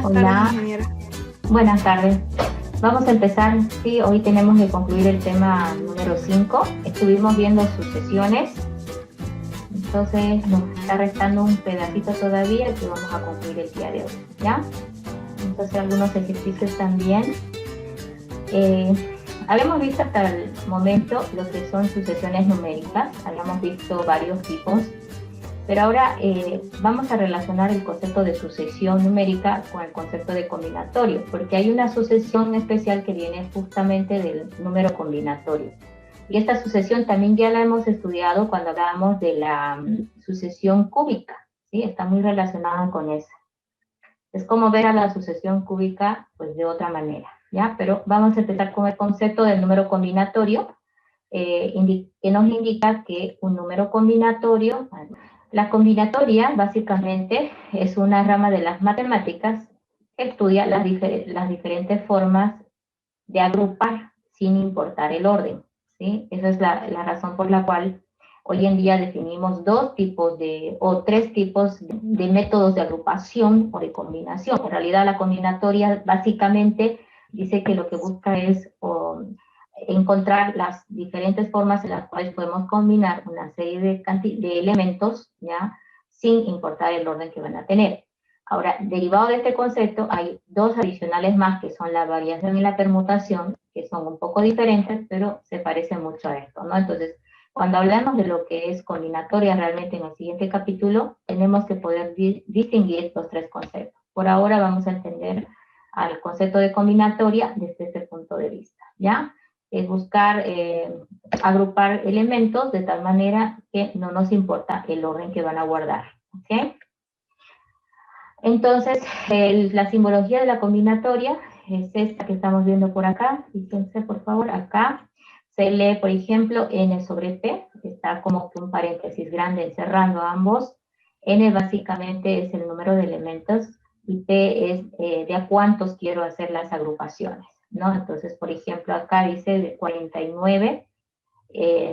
Buenas tardes, Hola, ingeniera. buenas tardes. Vamos a empezar, sí, hoy tenemos que concluir el tema número 5. Estuvimos viendo sucesiones, entonces nos está restando un pedacito todavía que vamos a concluir el día de hoy, ¿ya? Entonces algunos ejercicios también. Eh, Habíamos visto hasta el momento lo que son sucesiones numéricas, habíamos visto varios tipos. Pero ahora vamos a relacionar el concepto de sucesión numérica con el concepto de combinatorio, porque hay una sucesión especial que viene justamente del número combinatorio. Y esta sucesión también ya la hemos estudiado cuando hablábamos de la sucesión cúbica, ¿sí? Está muy relacionada con esa. Es como ver a la sucesión cúbica pues de otra manera, ¿ya? Pero vamos a empezar con el concepto del número combinatorio, que nos indica que un número combinatorio, la combinatoria básicamente es una rama de las matemáticas que estudia las diferentes formas de agrupar sin importar el orden, ¿sí? Esa es la razón por la cual hoy en día definimos dos tipos o tres tipos de métodos de agrupación o de combinación. En realidad la combinatoria básicamente dice que lo que busca es encontrar las diferentes formas en las cuales podemos combinar una serie de elementos, ¿ya? Sin importar el orden que van a tener. Ahora, derivado de este concepto, hay dos adicionales más que son la variación y la permutación, que son un poco diferentes, pero se parecen mucho a esto, ¿no? Entonces, cuando hablamos de lo que es combinatoria realmente en el siguiente capítulo, tenemos que poder distinguir estos tres conceptos. Por ahora vamos a entender al concepto de combinatoria desde este punto de vista, ¿ya? Es buscar agrupar elementos de tal manera que no nos importa el orden que van a guardar, ¿ok? Entonces, la simbología de la combinatoria es esta que estamos viendo por acá. Fíjense, por favor, acá se lee, por ejemplo, n sobre p, que está como que un paréntesis grande encerrando ambos. N básicamente es el número de elementos y p es de a cuántos quiero hacer las agrupaciones, ¿no? Entonces, por ejemplo, acá dice de 49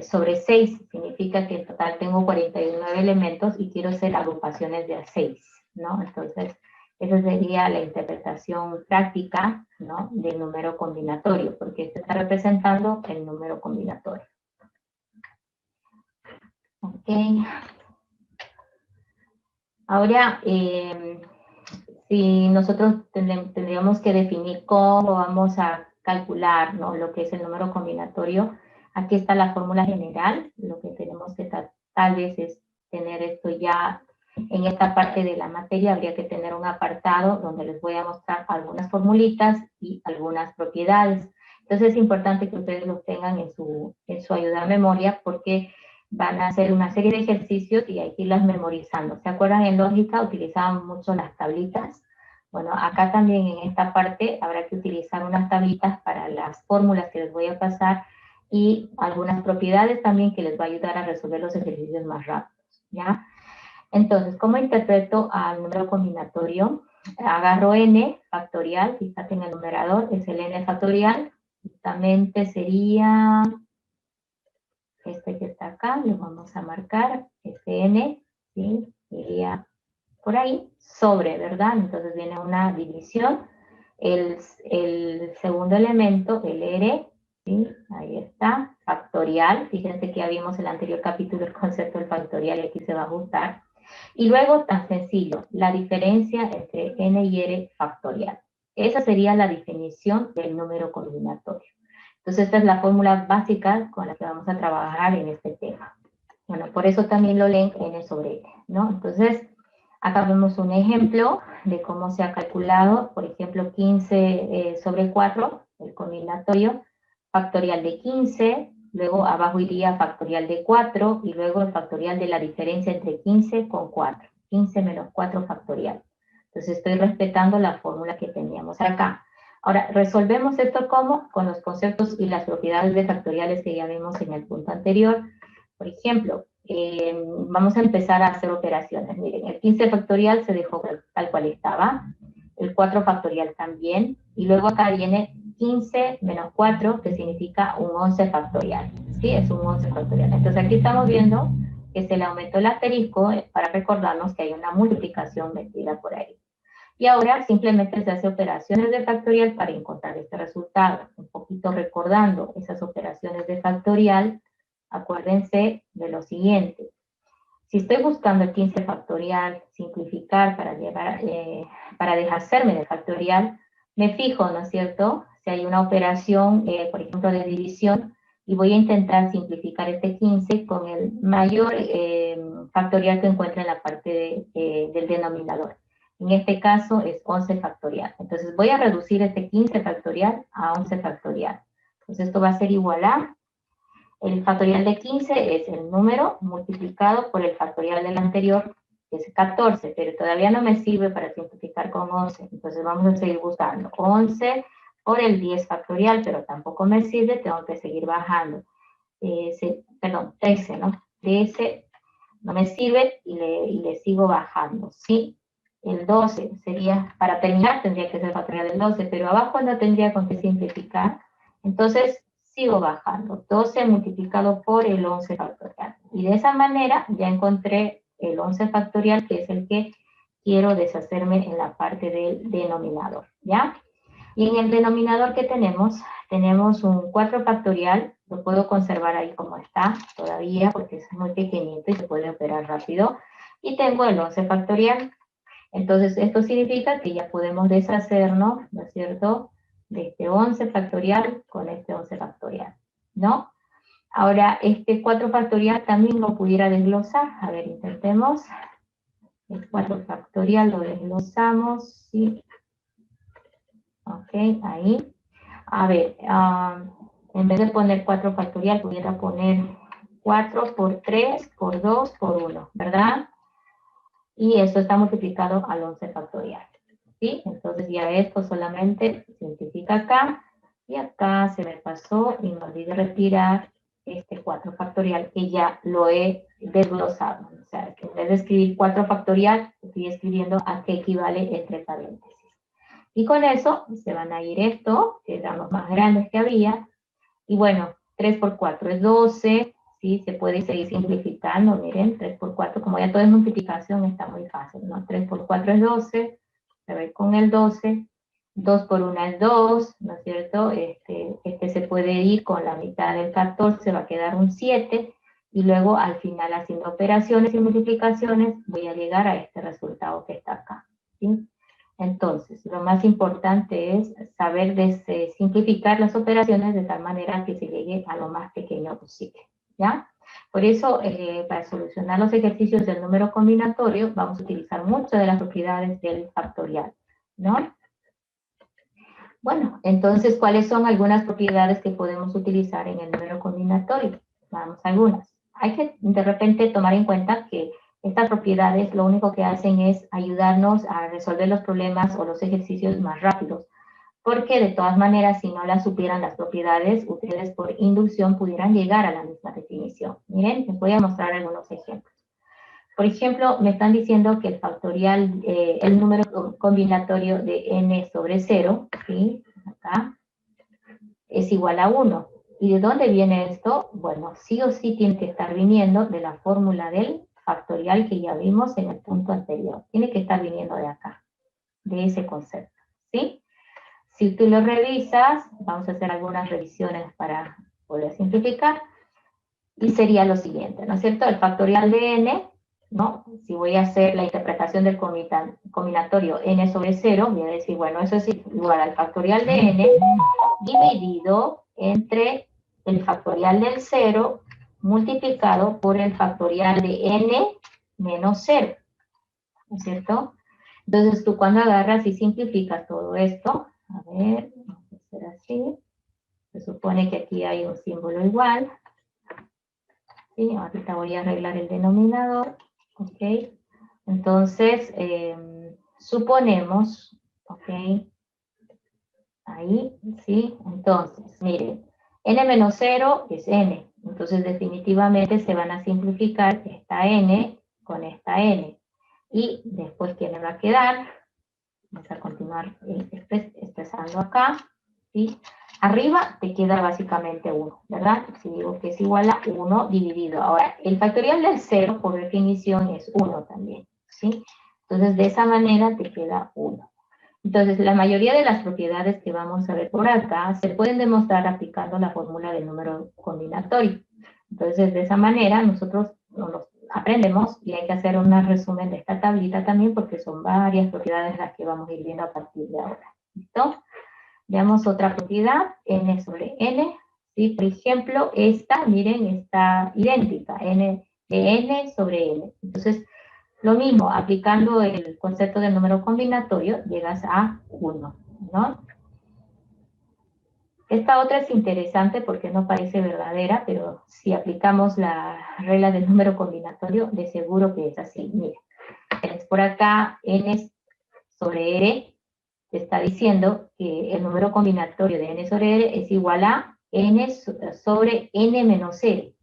sobre 6, significa que en total tengo 49 elementos y quiero hacer agrupaciones de a 6, ¿no? Entonces, esa sería la interpretación práctica, ¿no? Del número combinatorio, porque se está representando el número combinatorio. Ok. Ahora, si nosotros tendríamos que definir cómo vamos a calcular, ¿no? Lo que es el número combinatorio, aquí está la fórmula general. Lo que tenemos que tal vez es tener esto ya en esta parte de la materia. Habría que tener un apartado donde les voy a mostrar algunas formulitas y algunas propiedades. Entonces es importante que ustedes lo tengan en su ayuda a memoria, porque van a hacer una serie de ejercicios y hay que irlas memorizando. ¿Se acuerdan? En lógica utilizaban mucho las tablitas. Bueno, acá también en esta parte habrá que utilizar unas tablitas para las fórmulas que les voy a pasar y algunas propiedades también que les va a ayudar a resolver los ejercicios más rápidos, ¿ya? Entonces, ¿cómo interpreto al número combinatorio? Agarro n factorial, fíjate en el numerador, es el n factorial, justamente sería este que está acá, lo vamos a marcar, Fn, ¿sí? Iría por ahí, sobre, ¿verdad? Entonces viene una división. El segundo elemento, el R, ¿sí? Ahí está, factorial. Fíjense que ya vimos en el anterior capítulo el concepto del factorial y aquí se va a ajustar. Y luego, tan sencillo, la diferencia entre n y r factorial. Esa sería la definición del número combinatorio. Entonces, esta es la fórmula básica con la que vamos a trabajar en este tema. Bueno, por eso también lo leen n sobre n, ¿no? Entonces, acá vemos un ejemplo de cómo se ha calculado, por ejemplo, 15 sobre 4, el combinatorio, factorial de 15, luego abajo iría factorial de 4, y luego el factorial de la diferencia entre 15 con 4, 15 menos 4 factorial. Entonces, estoy respetando la fórmula que teníamos acá. Ahora, resolvemos esto ¿cómo? Con los conceptos y las propiedades de factoriales que ya vimos en el punto anterior. Por ejemplo, vamos a empezar a hacer operaciones. Miren, el 15 factorial se dejó tal cual estaba, el 4 factorial también, y luego acá viene 15 menos 4, que significa un 11 factorial. ¿Sí? Es un 11 factorial. Entonces aquí estamos viendo que se le aumentó el asterisco para recordarnos que hay una multiplicación metida por ahí. Y ahora simplemente se hace operaciones de factorial para encontrar este resultado. Un poquito recordando esas operaciones de factorial, acuérdense de lo siguiente. Si estoy buscando el 15 factorial, simplificar para deshacerme de factorial, me fijo, ¿no es cierto? Si hay una operación, por ejemplo, de división, y voy a intentar simplificar este 15 con el mayor factorial que encuentre en la parte del denominador. En este caso es 11 factorial. Entonces voy a reducir este 15 factorial a 11 factorial. Entonces esto va a ser igual a, el factorial de 15 es el número multiplicado por el factorial del anterior, que es 14, pero todavía no me sirve para simplificar con 11. Entonces vamos a seguir buscando 11 por el 10 factorial, pero tampoco me sirve, tengo que seguir bajando. Perdón, 13, ¿no? 13 no me sirve y le sigo bajando, ¿sí? El 12 sería, para terminar tendría que ser factorial del 12, pero abajo no tendría con qué simplificar. Entonces sigo bajando, 12 multiplicado por el 11 factorial. Y de esa manera ya encontré el 11 factorial, que es el que quiero deshacerme en la parte del denominador, ¿ya? Y en el denominador que tenemos un 4 factorial, lo puedo conservar ahí como está todavía, porque es muy pequeñito y se puede operar rápido. Y tengo el 11 factorial. Entonces, esto significa que ya podemos deshacernos, ¿no es cierto?, de este 11 factorial con este 11 factorial, ¿no? Ahora, este 4 factorial también lo pudiera desglosar. A ver, intentemos. El 4 factorial lo desglosamos, ¿sí? Ok, ahí. A ver, en vez de poner 4 factorial, pudiera poner 4 por 3, por 2, por 1, ¿verdad? Y eso está multiplicado al 11 factorial, ¿sí? Entonces ya esto solamente simplifica acá, y acá se me pasó y me olvidé retirar este 4 factorial que ya lo he desglosado. O sea, que en vez de escribir 4 factorial, estoy escribiendo a qué equivale entre paréntesis. Y con eso se van a ir esto, que eran los más grandes que había. Y bueno, 3 por 4 es 12, ¿sí? Se puede seguir simplificando, miren, 3 por 4, como ya todo es multiplicación, está muy fácil, ¿no? 3 por 4 es 12, se ve con el 12, 2 por 1 es 2, ¿no es cierto? Este se puede ir con la mitad del 14, va a quedar un 7, y luego al final haciendo operaciones y multiplicaciones voy a llegar a este resultado que está acá, ¿sí? Entonces, lo más importante es saber simplificar las operaciones de tal manera que se llegue a lo más pequeño posible, ¿ya? Por eso, para solucionar los ejercicios del número combinatorio, vamos a utilizar muchas de las propiedades del factorial, ¿no? Bueno, entonces, ¿cuáles son algunas propiedades que podemos utilizar en el número combinatorio? Vamos a algunas. Hay que, de repente, tomar en cuenta que estas propiedades lo único que hacen es ayudarnos a resolver los problemas o los ejercicios más rápidos, porque de todas maneras, si no las supieran las propiedades, ustedes por inducción pudieran llegar a la misma definición. Miren, les voy a mostrar algunos ejemplos. Por ejemplo, me están diciendo que el factorial, el número combinatorio de n sobre 0, ¿sí? Acá, es igual a 1. ¿Y de dónde viene esto? Bueno, sí o sí tiene que estar viniendo de la fórmula del factorial que ya vimos en el punto anterior. Tiene que estar viniendo de acá, de ese concepto, ¿sí? Si tú lo revisas, vamos a hacer algunas revisiones para poder simplificar, y sería lo siguiente, ¿no es cierto? El factorial de n, ¿no? Si voy a hacer la interpretación del combinatorio n sobre 0, voy a decir, bueno, eso es igual al factorial de n dividido entre el factorial del 0 multiplicado por el factorial de n menos 0, ¿no es cierto? Entonces tú cuando agarras y simplificas todo esto, a ver, vamos a hacer así, se supone que aquí hay un símbolo igual, ¿sí? Ahorita voy a arreglar el denominador, ¿ok? Entonces, suponemos, ¿ok? Ahí, ¿sí? Entonces, miren, n menos 0 es n. Entonces, definitivamente se van a simplificar esta n con esta n. Y después, ¿qué me va a quedar? Vamos a continuar expresando acá, ¿sí? Arriba te queda básicamente 1, ¿verdad? Si digo que es igual a 1 dividido. Ahora, el factorial del 0, por definición, es 1 también, ¿sí? Entonces, de esa manera te queda 1. Entonces, la mayoría de las propiedades que vamos a ver por acá se pueden demostrar aplicando la fórmula del número combinatorio. Entonces, de esa manera nosotros nos aprendemos y hay que hacer un resumen de esta tablita también porque son varias propiedades las que vamos a ir viendo a partir de ahora. ¿Listo? Veamos otra propiedad, n sobre n. ¿Sí? Por ejemplo, esta, miren, está idéntica, n de n sobre n. Entonces, lo mismo, aplicando el concepto del número combinatorio, llegas a 1, ¿no? Esta otra es interesante porque no parece verdadera, pero si aplicamos la regla del número combinatorio, de seguro que es así. Miren, tienes por acá n sobre r, te está diciendo que el número combinatorio de n sobre r es igual a n sobre n menos r,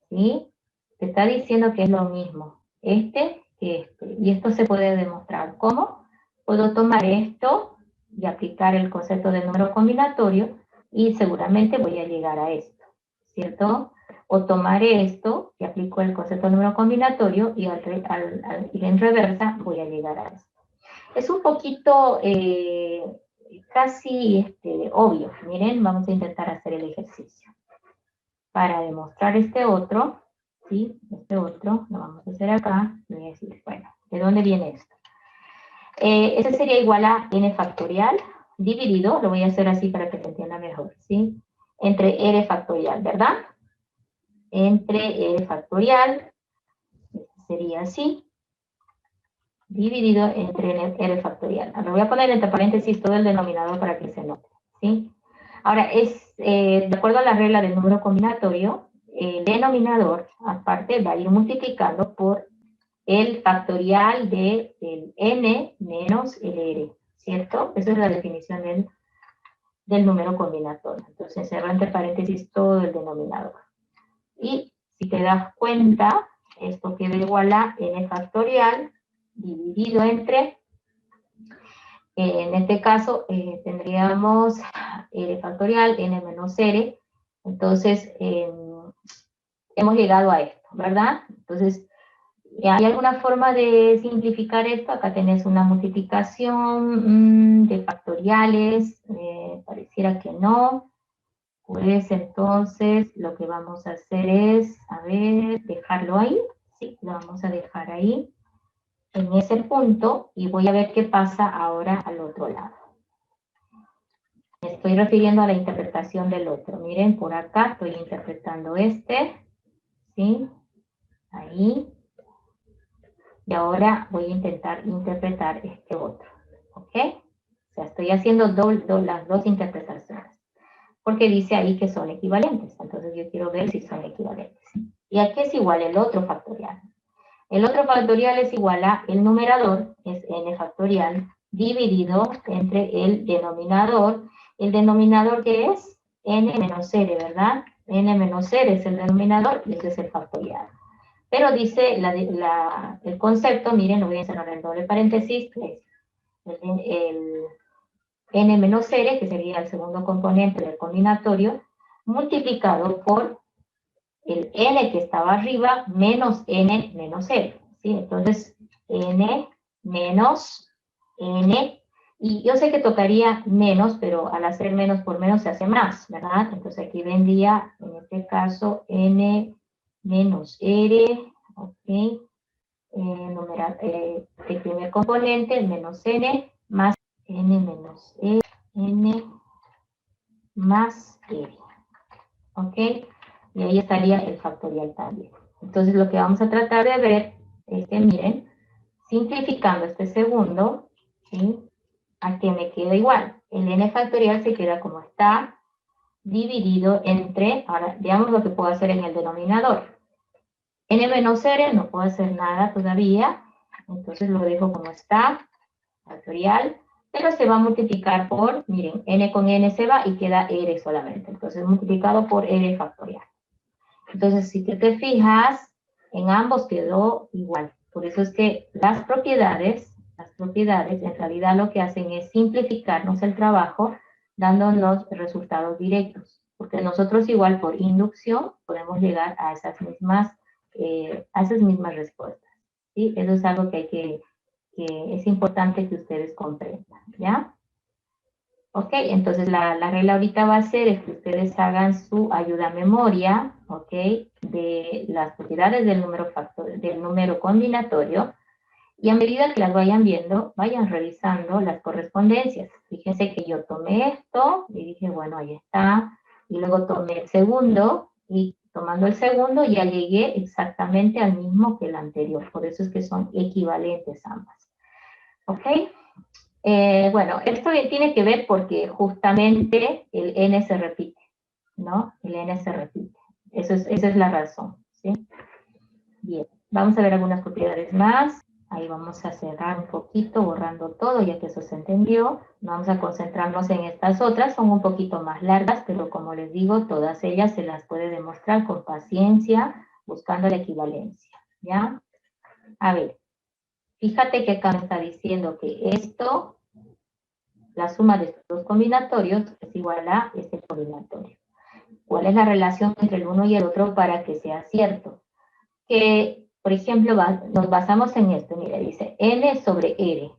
¿sí? Te está diciendo que es lo mismo este que este. Y esto se puede demostrar. ¿Cómo? Puedo tomar esto y aplicar el concepto del número combinatorio y seguramente voy a llegar a esto, ¿cierto? O tomar esto y aplico el concepto del número combinatorio y al ir en reversa voy a llegar a esto. Es un poquito casi obvio. Miren, vamos a intentar hacer el ejercicio. Para demostrar este otro, ¿sí? Este otro, lo vamos a hacer acá, voy a decir, bueno, ¿de dónde viene esto? Ese sería igual a n factorial dividido, lo voy a hacer así para que se entienda mejor, ¿sí? Entre r factorial, ¿verdad? Entre r factorial, sería así, dividido entre r factorial. Ahora voy a poner entre paréntesis todo el denominador para que se note, ¿sí? Ahora, de acuerdo a la regla del número combinatorio, el denominador, aparte, va a ir multiplicando por el factorial de el n menos el r, ¿cierto? Esa es la definición del número combinatorio. Entonces, cerro entre paréntesis todo el denominador. Y si te das cuenta, esto queda igual a n factorial dividido entre, en este caso, tendríamos r factorial, n menos r. Entonces, hemos llegado a esto, ¿verdad? Entonces, ¿hay alguna forma de simplificar esto? Acá tenés una multiplicación de factoriales, pareciera que no. Pues entonces lo que vamos a hacer es, a ver, dejarlo ahí. Sí, lo vamos a dejar ahí, en ese punto, y voy a ver qué pasa ahora al otro lado. Me estoy refiriendo a la interpretación del otro. Miren, por acá estoy interpretando este, ¿sí? Ahí. Y ahora voy a intentar interpretar este otro, ¿ok? O sea, estoy haciendo las dos interpretaciones, porque dice ahí que son equivalentes. Entonces yo quiero ver si son equivalentes. Y aquí es igual el otro factorial. El otro factorial es igual a el numerador, es n factorial, dividido entre el denominador. ¿El denominador qué es? N menos r, ¿verdad? N menos r es el denominador y ese es el factorial. Pero dice el concepto, miren, lo voy a cerrar en doble paréntesis, que es el n menos r, que sería el segundo componente del combinatorio, multiplicado por el n que estaba arriba menos n menos r, ¿sí? Entonces, n menos n, y yo sé que tocaría menos, pero al hacer menos por menos se hace más, ¿verdad? Entonces aquí vendría, en este caso, n menos r, ¿ok? El primer componente, menos n, más n menos e, n más r, ¿ok? Y ahí estaría el factorial también. Entonces, lo que vamos a tratar de ver es que, miren, simplificando este segundo, ¿sí? A que me queda igual. El n factorial se queda como está, dividido entre, ahora veamos lo que puedo hacer en el denominador. N menos r, no puedo hacer nada todavía, entonces lo dejo como está, factorial, pero se va a multiplicar por, miren, n con n se va y queda r solamente, entonces multiplicado por r factorial. Entonces, si te fijas, en ambos quedó igual. Por eso es que las propiedades en realidad lo que hacen es simplificarnos el trabajo, dándonos resultados directos. Porque nosotros igual por inducción podemos llegar a esas mismas respuestas. ¿Sí? Eso es algo que hay que que es importante que ustedes comprendan, ¿ya? Ok, entonces la regla ahorita va a ser es que ustedes hagan su ayuda a memoria, ok, de las propiedades del número combinatorio, y a medida que las vayan viendo, vayan revisando las correspondencias. Fíjense que yo tomé esto y dije, bueno, ahí está, y luego tomé el segundo, y tomando el segundo ya llegué exactamente al mismo que el anterior, por eso es que son equivalentes ambas. ¿Ok? Bueno, esto tiene que ver porque justamente el n se repite, ¿no? El n se repite. Esa es la razón, ¿sí? Bien, vamos a ver algunas propiedades más. Ahí vamos a cerrar un poquito, borrando todo, ya que eso se entendió. Vamos a concentrarnos en estas otras. Son un poquito más largas, pero como les digo, todas ellas se las puede demostrar con paciencia, buscando la equivalencia, ¿ya? A ver, fíjate que acá me está diciendo que esto, la suma de estos dos combinatorios, es igual a este combinatorio. ¿Cuál es la relación entre el uno y el otro para que sea cierto? Que, por ejemplo, nos basamos en esto. Mira, dice n sobre r.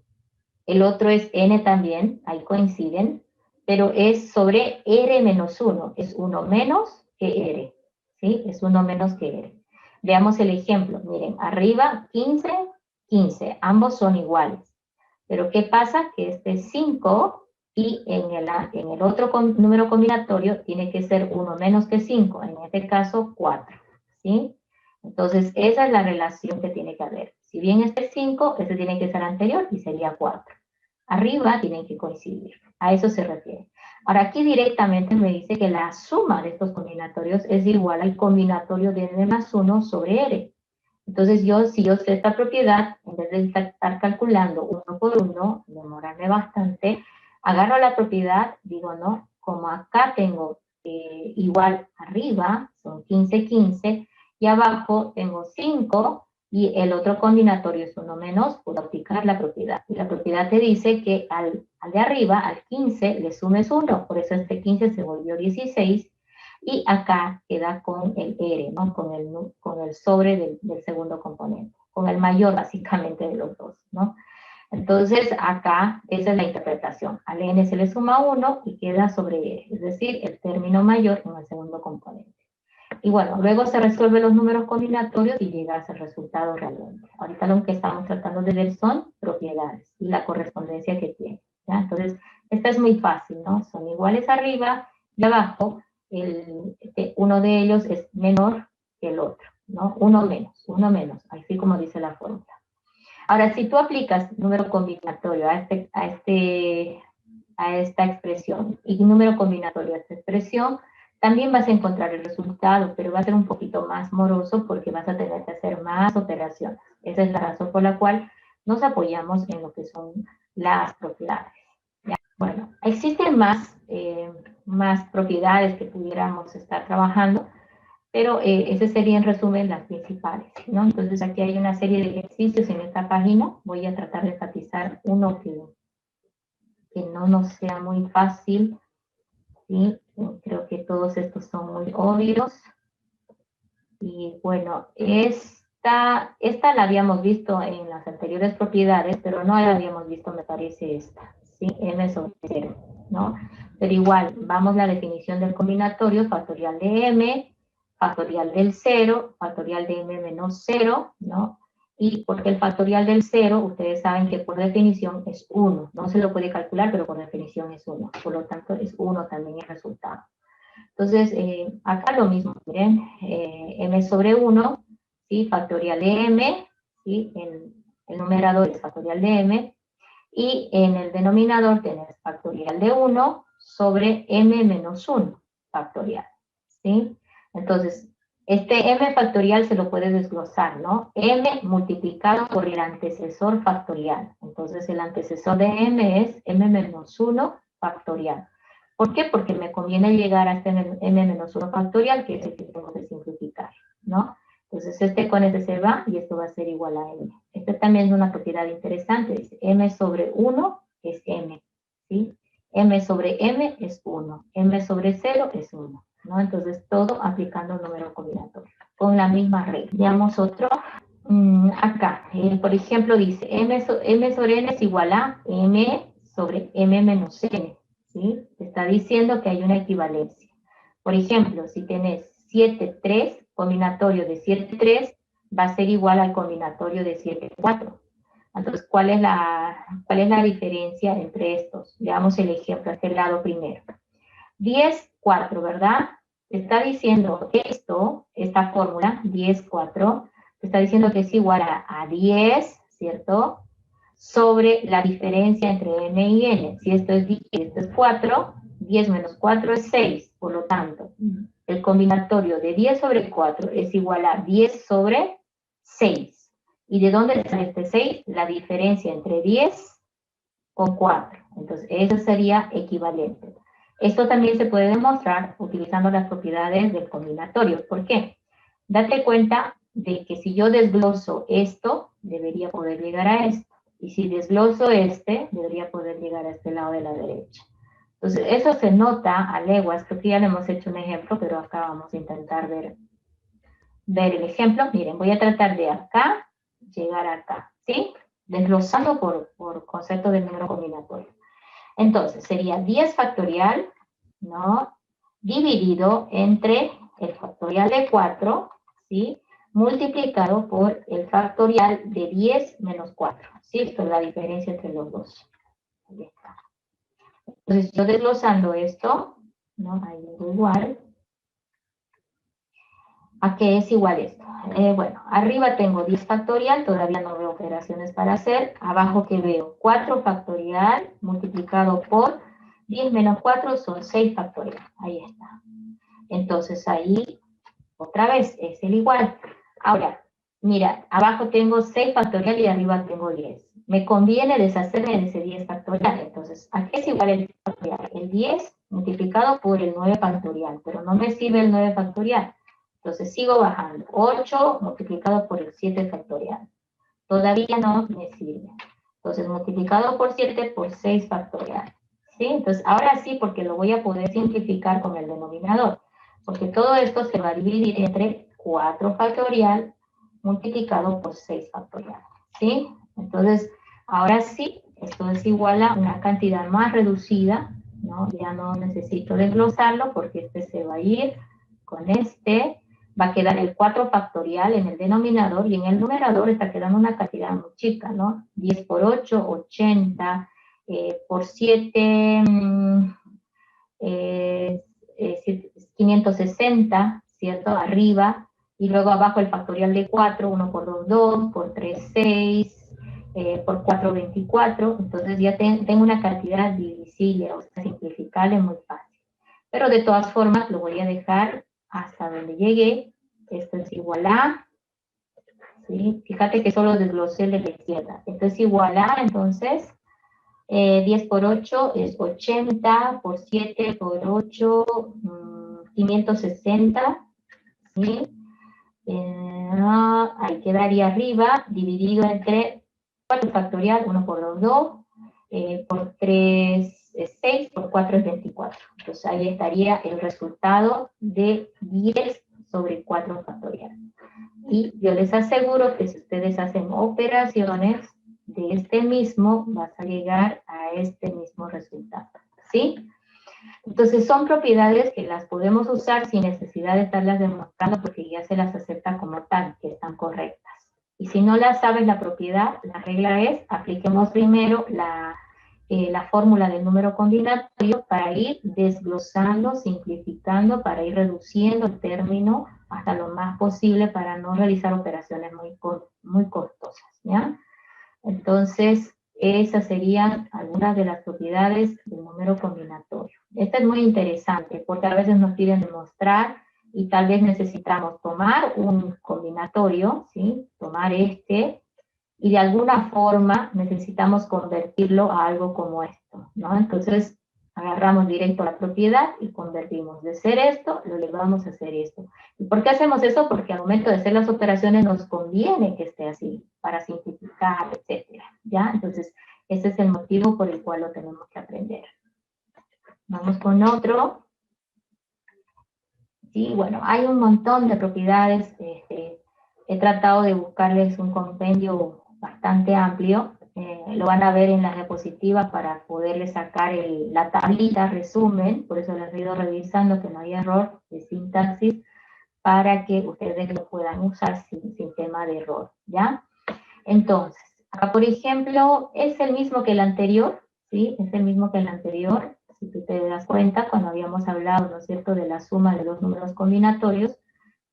El otro es n también, ahí coinciden, pero es sobre r menos 1. Es 1 menos que r. ¿Sí? Es 1 menos que r. Veamos el ejemplo. Miren, arriba 15, 15. Ambos son iguales. Pero ¿qué pasa? Que este es 5 y en el otro número combinatorio tiene que ser 1 menos que 5. En este caso, 4. ¿Sí? Entonces, esa es la relación que tiene que haber. Si bien este es 5, este tiene que ser anterior y sería 4. Arriba tienen que coincidir. A eso se refiere. Ahora, aquí directamente me dice que la suma de estos combinatorios es igual al combinatorio de n más 1 sobre r. Entonces, si yo sé esta propiedad, en vez de estar calculando uno por uno, demorarme bastante, agarro la propiedad, digo, no, como acá tengo igual arriba, son 15, 15, y abajo tengo 5, y el otro combinatorio es 1 menos, puedo aplicar la propiedad. Y la propiedad te dice que al de arriba, al 15, le sumes 1, por eso este 15 se volvió 16, y acá queda con el R, ¿no? Con el sobre del segundo componente, con el mayor básicamente de los dos, ¿no? Entonces acá esa es la interpretación. Al N se le suma 1 y queda sobre R, es decir, el término mayor en el segundo componente. Y bueno, luego se resuelven los números combinatorios y llega a ese resultado realmente. Ahorita lo que estamos tratando de ver son propiedades y la correspondencia que tienen, ¿ya? Entonces, esta es muy fácil, ¿no? Son iguales arriba y abajo, uno de ellos es menor que el otro, ¿no? Uno menos, así como dice la fórmula. Ahora, si tú aplicas número combinatorio a esta expresión y número combinatorio a esta expresión, también vas a encontrar el resultado, pero va a ser un poquito más moroso porque vas a tener que hacer más operaciones. Esa es la razón por la cual nos apoyamos en lo que son las propiedades. ¿Ya? Bueno, existen más propiedades que pudiéramos estar trabajando, pero ese sería en resumen las principales, ¿no? Entonces aquí hay una serie de ejercicios en esta página. Voy a tratar de enfatizar uno que no nos sea muy fácil, ¿sí? Creo que todos estos son muy obvios. Y bueno, esta la habíamos visto en las anteriores propiedades, pero no la habíamos visto, me parece esta, ¿sí? M sobre 0, ¿no? Pero igual, vamos a la definición del combinatorio, factorial de M, factorial del 0, factorial de M menos 0, ¿no? Y porque el factorial del 0, ustedes saben que por definición es 1. No se lo puede calcular, pero por definición es 1. Por lo tanto, es 1 también el resultado. Entonces, acá lo mismo, miren, m sobre 1, ¿sí? Factorial de m, ¿sí? El numerador es factorial de m, y en el denominador tenés factorial de 1 sobre m menos 1 factorial, ¿sí? Entonces, este m factorial se lo puedes desglosar, ¿no? M multiplicado por el antecesor factorial. Entonces, el antecesor de m es m menos 1 factorial. ¿Por qué? Porque me conviene llegar a este m menos 1 factorial, que es el que tengo que simplificar, ¿no? Entonces, este con este se va y esto va a ser igual a m. Esta también es una propiedad interesante. Dice, m sobre 1 es m, ¿sí? M sobre m es 1. M sobre 0 es 1, ¿no? Entonces, todo aplicando el número combinatorio, con la misma regla. Veamos otro. Acá, por ejemplo, dice M sobre N es igual a M sobre M menos N, ¿sí? Te está diciendo que hay una equivalencia. Por ejemplo, si tenés 7, 3, combinatorio de 7, 3 va a ser igual al combinatorio de 7, 4. Entonces, ¿cuál es la diferencia entre estos? Veamos el ejemplo, este lado primero. 10, 4, ¿verdad? Te está diciendo esto, esta fórmula, 10, 4, te está diciendo que es igual a 10, ¿cierto? Sobre la diferencia entre m y n. Si esto es 10 y esto es 4, 10 menos 4 es 6. Por lo tanto, el combinatorio de 10 sobre 4 es igual a 10 sobre 6. ¿Y de dónde sale este 6? La diferencia entre 10 con 4. Entonces, eso sería equivalente. Esto también se puede demostrar utilizando las propiedades del combinatorio. ¿Por qué? Date cuenta de que si yo desgloso esto, debería poder llegar a esto. Y si desgloso este, debería poder llegar a este lado de la derecha. Entonces, eso se nota a leguas. Creo que ya le hemos hecho un ejemplo, pero acá vamos a intentar ver el ejemplo. Miren, voy a tratar de acá llegar acá, ¿sí? Desglosando por concepto de número combinatorio. Entonces, sería 10 factorial, ¿no? Dividido entre el factorial de 4, ¿sí? Multiplicado por el factorial de 10 menos 4, ¿sí? Esto es la diferencia entre los dos. Ahí está. Entonces, yo desglosando esto, ¿no? Ahí es igual. ¿A qué es igual esto? Bueno, arriba tengo 10 factorial, todavía no veo operaciones para hacer. Abajo que veo 4 factorial multiplicado por 10 menos 4 son 6 factorial. Ahí está. Entonces ahí, otra vez, es el igual. Ahora, mira, abajo tengo 6 factorial y arriba tengo 10. Me conviene deshacerme de ese 10 factorial. Entonces, ¿a qué es igual el factorial? El 10 multiplicado por el 9 factorial, pero no me sirve el 9 factorial. Entonces sigo bajando. 8 multiplicado por el 7 factorial. Todavía no me sirve. Entonces multiplicado por 7 por 6 factorial. ¿Sí? Entonces ahora sí, porque lo voy a poder simplificar con el denominador. Porque todo esto se va a dividir entre 4 factorial multiplicado por 6 factorial. ¿Sí? Entonces, ahora sí, esto es igual a una cantidad más reducida, ¿no? Ya no necesito desglosarlo porque este se va a ir con este. Va a quedar el 4 factorial en el denominador y en el numerador está quedando una cantidad muy chica, ¿no? 10 por 8, 80, por 7, 560, ¿cierto? Arriba, y luego abajo el factorial de 4, 1 por 2, 2, por 3, 6, por 4, 24, entonces ya tengo una cantidad divisible, o sea, simplificable muy fácil. Pero de todas formas lo voy a dejar hasta donde llegué. Esto es igual a, ¿sí? Fíjate que solo desglosé el de la izquierda. Esto es igual a, entonces, 10 por 8 es 80, por 7 por 8, 560, ¿sí? Ahí quedaría arriba, dividido entre 4 factorial, 1 por 2, 2, por 3 es 6, por 4 es 24. Entonces ahí estaría el resultado de 10 sobre 4 factorial. Y yo les aseguro que si ustedes hacen operaciones de este mismo, vas a llegar a este mismo resultado, ¿sí? Entonces son propiedades que las podemos usar sin necesidad de estarlas demostrando porque ya se las acepta como tal, que están correctas. Y si no las sabes la propiedad, la regla es, apliquemos primero la fórmula del número combinatorio para ir desglosando, simplificando, para ir reduciendo el término hasta lo más posible para no realizar operaciones muy costosas, ¿ya? Entonces, esas serían algunas de las propiedades del número combinatorio. Esta es muy interesante porque a veces nos piden demostrar y tal vez necesitamos tomar un combinatorio, ¿sí? Tomar este, y de alguna forma necesitamos convertirlo a algo como esto, ¿no? Entonces, agarramos directo la propiedad y convertimos de ser esto, lo elevamos a hacer esto. ¿Y por qué hacemos eso? Porque al momento de hacer las operaciones nos conviene que esté así, para simplificar, etcétera, ¿ya? Entonces, ese es el motivo por el cual lo tenemos que aprender. Vamos con otro. Sí, bueno, hay un montón de propiedades he tratado de buscarles un compendio bastante amplio. Lo van a ver en la diapositiva para poderles sacar la tablita, resumen, por eso les he ido revisando que no hay error de sintaxis, para que ustedes lo puedan usar sin tema de error, ¿ya? Entonces, acá por ejemplo, es el mismo que el anterior, ¿sí? Es el mismo que el anterior. Si tú te das cuenta, cuando habíamos hablado, ¿no es cierto?, de la suma de los números combinatorios,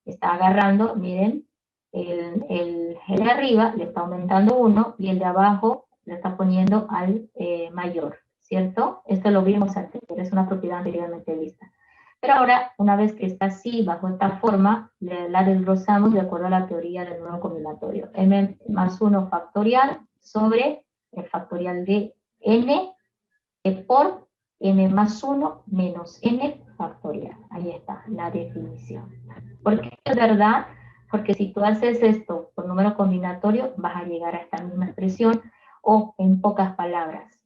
está agarrando, miren, el de arriba le está aumentando 1 y el de abajo le está poniendo al mayor, ¿cierto? Esto lo vimos antes, es una propiedad anteriormente vista. Pero ahora, una vez que está así, bajo esta forma, la desglosamos de acuerdo a la teoría del número combinatorio. M más 1 factorial sobre el factorial de n por n más 1 menos n factorial. Ahí está la definición. ¿Por qué es verdad? Porque si tú haces esto por número combinatorio, vas a llegar a esta misma expresión, o en pocas palabras,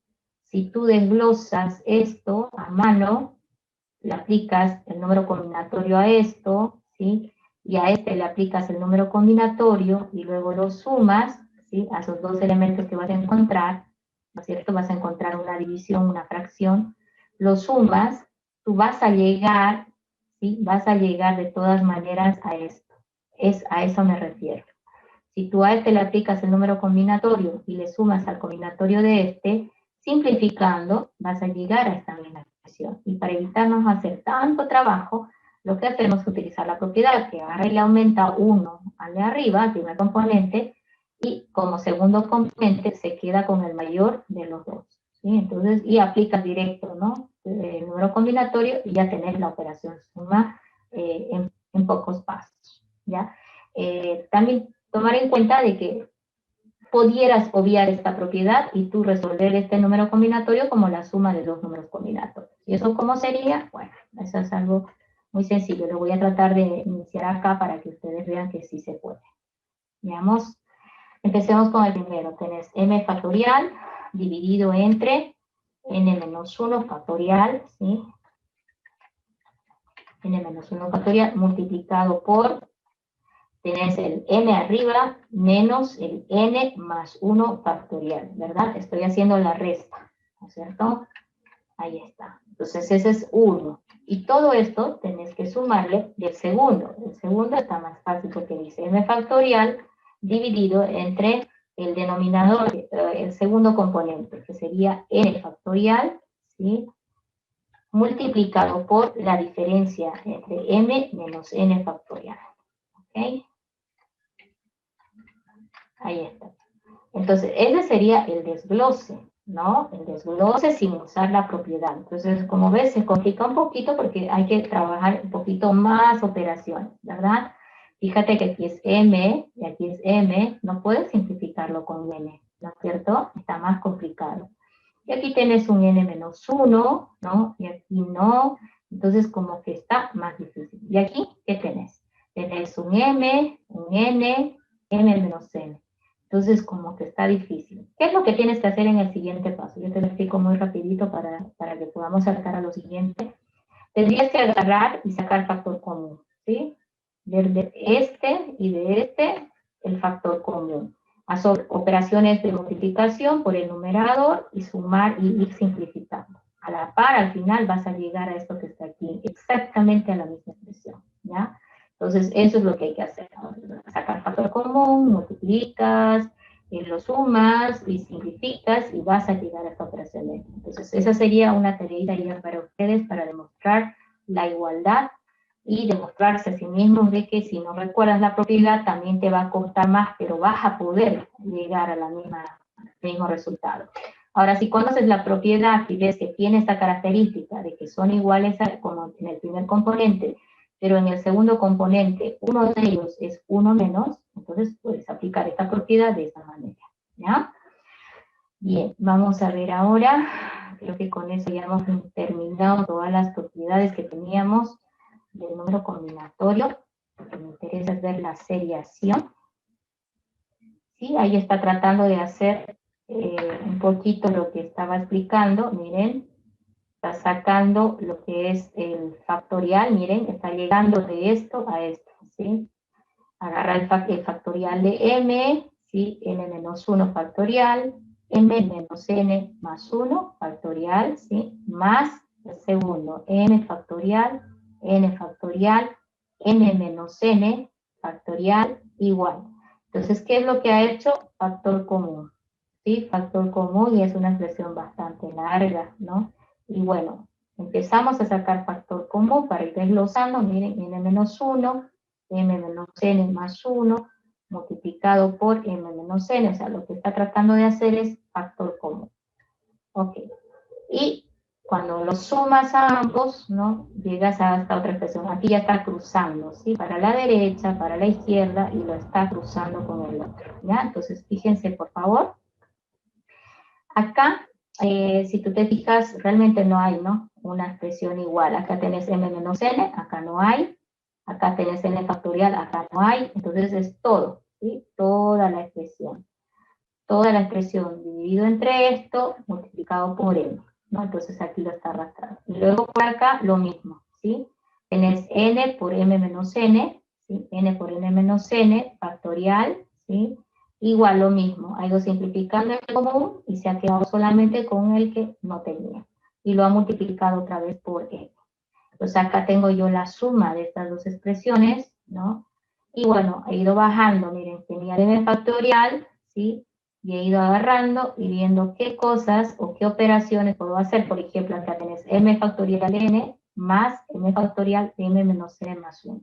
si tú desglosas esto a mano, le aplicas el número combinatorio a esto, ¿sí? Y a este le aplicas el número combinatorio y luego lo sumas, ¿sí? A esos dos elementos que vas a encontrar, ¿no es cierto? Vas a encontrar una división, una fracción, lo sumas, tú vas a llegar, ¿sí? Vas a llegar de todas maneras a esto. A eso me refiero. Si tú a este le aplicas el número combinatorio y le sumas al combinatorio de este, simplificando, vas a llegar a esta misma expresión. Y para evitarnos hacer tanto trabajo, lo que hacemos es utilizar la propiedad que agarra y le aumenta 1 al de arriba, al primer componente, y como segundo componente se queda con el mayor de los dos. ¿Sí? Entonces, y aplicas directo, ¿no? El número combinatorio y ya tenés la operación suma en pocos pasos, ¿ya? También tomar en cuenta de que pudieras obviar esta propiedad y tú resolver este número combinatorio como la suma de dos números combinatorios. ¿Y eso cómo sería? Bueno, eso es algo muy sencillo. Lo voy a tratar de iniciar acá para que ustedes vean que sí se puede. Veamos, empecemos con el primero. Tenés m factorial dividido entre n menos 1 factorial, ¿sí? N menos 1 factorial multiplicado por, tenés el n arriba menos el n más 1 factorial, ¿verdad? Estoy haciendo la resta, ¿no es cierto? Ahí está. Entonces ese es 1. Y todo esto tenés que sumarle del segundo. El segundo está más fácil porque dice m factorial dividido entre el denominador, el segundo componente, que sería n factorial, ¿sí? Multiplicado por la diferencia entre m menos n factorial. ¿Ok? Ahí está. Entonces, ese sería el desglose, ¿no? El desglose sin usar la propiedad. Entonces, como ves, se complica un poquito porque hay que trabajar un poquito más operaciones, ¿verdad? Fíjate que aquí es m y aquí es m, no puedes simplificarlo con n, ¿no es cierto? Está más complicado. Y aquí tienes un n menos 1, ¿no? Y aquí no, entonces como que está más difícil. ¿Y aquí qué tenés? Tenés un m, un n, m menos n. Entonces, como que está difícil. ¿Qué es lo que tienes que hacer en el siguiente paso? Yo te lo explico muy rapidito para que podamos saltar a lo siguiente. Tendrías que agarrar y sacar factor común, ¿sí? De este y de este, el factor común. Hacer operaciones de multiplicación por el numerador y sumar y ir simplificando. A la par, al final, vas a llegar a esto que está aquí, exactamente a la misma expresión, ¿ya? Entonces, eso es lo que hay que hacer. Sacar factor común, multiplicas, lo sumas y simplificas y vas a llegar a esta operación. Entonces, esa sería una tarea ya para ustedes para demostrar la igualdad y demostrarse a sí mismos de que si no recuerdas la propiedad también te va a costar más, pero vas a poder llegar a al mismo resultado. Ahora, si conoces la propiedad y ves que tiene esta característica de que son iguales como en el primer componente, pero en el segundo componente uno de ellos es uno menos, entonces puedes aplicar esta propiedad de esta manera, ¿ya? Bien, vamos a ver ahora, creo que con eso ya hemos terminado todas las propiedades que teníamos del número combinatorio. Lo que me interesa es ver la seriación. Sí, ahí está tratando de hacer un poquito lo que estaba explicando, miren, está sacando lo que es el factorial, miren, está llegando de esto a esto, ¿sí? agarra el factorial de m, ¿sí? N menos 1 factorial, m menos n más 1 factorial, ¿sí? Más el segundo, n factorial, n menos n factorial igual. Entonces, ¿qué es lo que ha hecho? Factor común, ¿sí? Factor común, y es una expresión bastante larga, ¿no? Y bueno, empezamos a sacar factor común para ir desglosando. Miren, n menos 1, m menos n más 1, multiplicado por m menos n. O sea, lo que está tratando de hacer es factor común. Ok. Y cuando lo sumas a ambos, ¿no? Llegas a esta otra expresión. Aquí ya está cruzando, ¿sí? Para la derecha, para la izquierda, y lo está cruzando con el otro, ¿ya? Entonces, fíjense, por favor. Acá, si tú te fijas, realmente no hay, ¿no? Una expresión igual. Acá tenés m menos n, acá no hay. Acá tenés n factorial, acá no hay. Entonces es todo, ¿sí? Toda la expresión. Toda la expresión dividido entre esto, multiplicado por n, ¿no? Entonces aquí lo está arrastrando. Y luego por acá lo mismo, ¿sí? Tenés n por m menos n, ¿sí? N por n menos n, factorial, ¿sí? Igual lo mismo, ha ido simplificando el común y se ha quedado solamente con el que no tenía. Y lo ha multiplicado otra vez por n. Entonces acá tengo yo la suma de estas dos expresiones, ¿no? Y bueno, he ido bajando, miren, tenía m factorial, ¿sí? Y he ido agarrando y viendo qué cosas o qué operaciones puedo hacer. Por ejemplo, acá tenés m factorial n más m factorial m menos n más 1.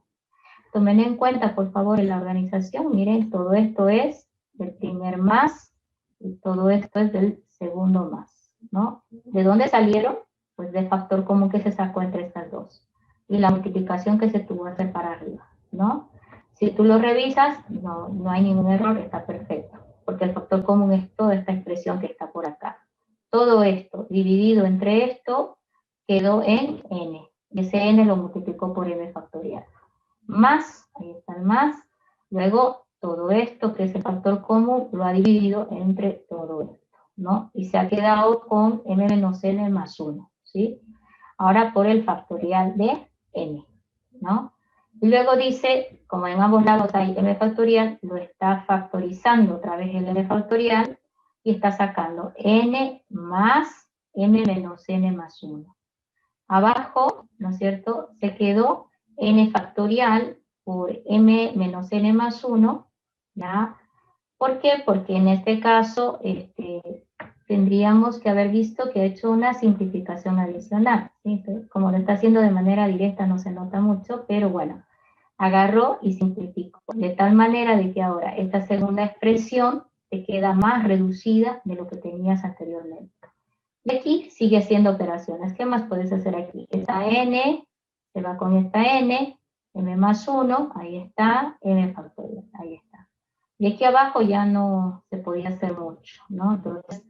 Tomen en cuenta, por favor, en la organización, miren, todo esto es del primer más y todo esto es del segundo más, ¿no? ¿De dónde salieron? Pues del factor común que se sacó entre estas dos y la multiplicación que se tuvo que hacer para arriba, ¿no? Si tú lo revisas, no hay ningún error, está perfecto, porque el factor común es toda esta expresión que está por acá. Todo esto dividido entre esto quedó en n, y ese n lo multiplicó por m factorial. Más, ahí está el más, luego todo esto que es el factor común lo ha dividido entre todo esto, ¿no? Y se ha quedado con m menos n más 1, ¿sí? Ahora por el factorial de n, ¿no? Y luego dice, como en ambos lados hay m factorial, lo está factorizando otra vez el m factorial y está sacando n más m menos n más 1. Abajo, ¿no es cierto?, se quedó n factorial por m menos n más 1, ¿ya? ¿Por qué? Porque en este caso tendríamos que haber visto que ha hecho una simplificación adicional, ¿sí? Como lo está haciendo de manera directa no se nota mucho, pero bueno, agarró y simplificó, de tal manera de que ahora esta segunda expresión te queda más reducida de lo que tenías anteriormente. Y aquí sigue haciendo operaciones. ¿Qué más puedes hacer aquí? Esta n se va con esta n, m más 1, ahí está, m factorial, ahí está. Y aquí abajo ya no se podía hacer mucho, ¿no? Entonces,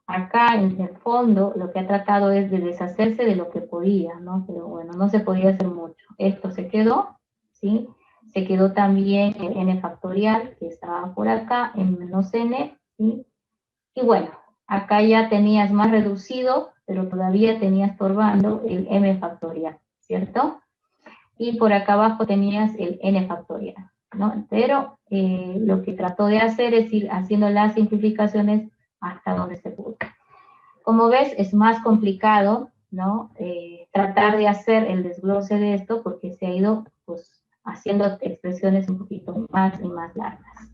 acá en el fondo lo que ha tratado es de deshacerse de lo que podía, ¿no? Pero bueno, no se podía hacer mucho. Esto se quedó, ¿sí? Se quedó también el n factorial, que estaba por acá, en menos n, ¿sí? Y bueno, acá ya tenías más reducido, pero todavía tenías estorbando el m factorial, ¿cierto? Y por acá abajo tenías el n factorial, ¿no? Pero lo que trató de hacer es ir haciendo las simplificaciones hasta donde se pudo. Como ves, es más complicado, ¿no? Tratar de hacer el desglose de esto porque se ha ido, pues, haciendo expresiones un poquito más y más largas.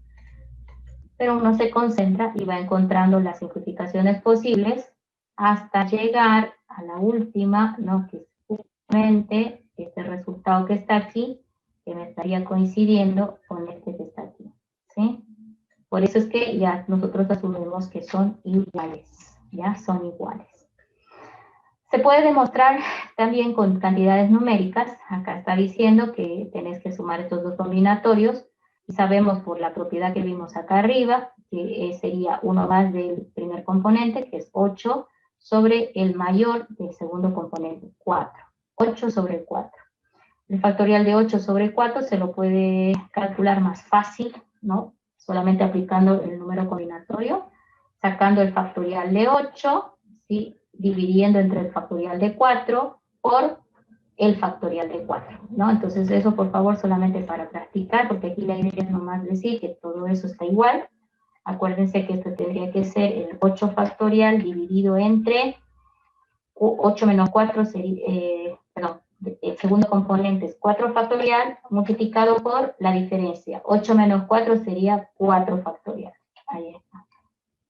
Pero uno se concentra y va encontrando las simplificaciones posibles hasta llegar a la última, ¿no? Que es justamente este resultado que está aquí, que me estaría coincidiendo con este que está aquí, ¿sí? Por eso es que ya nosotros asumimos que son iguales, ¿ya? Son iguales. Se puede demostrar también con cantidades numéricas. Acá está diciendo que tenés que sumar estos dos combinatorios. Y sabemos por la propiedad que vimos acá arriba, que sería uno más del primer componente, que es 8, sobre el mayor del segundo componente, 4. 8 sobre 4. El factorial de 8 sobre 4 se lo puede calcular más fácil, ¿no? Solamente aplicando el número combinatorio, sacando el factorial de 8, ¿sí? Dividiendo entre el factorial de 4 por el factorial de 4, ¿no? Entonces eso por favor solamente para practicar, porque aquí la idea es nomás decir que todo eso está igual. Acuérdense que esto tendría que ser el 8 factorial dividido entre 8 menos 4 sería, perdón, el segundo componente es 4 factorial multiplicado por la diferencia. 8 menos 4 sería 4 factorial. Ahí está.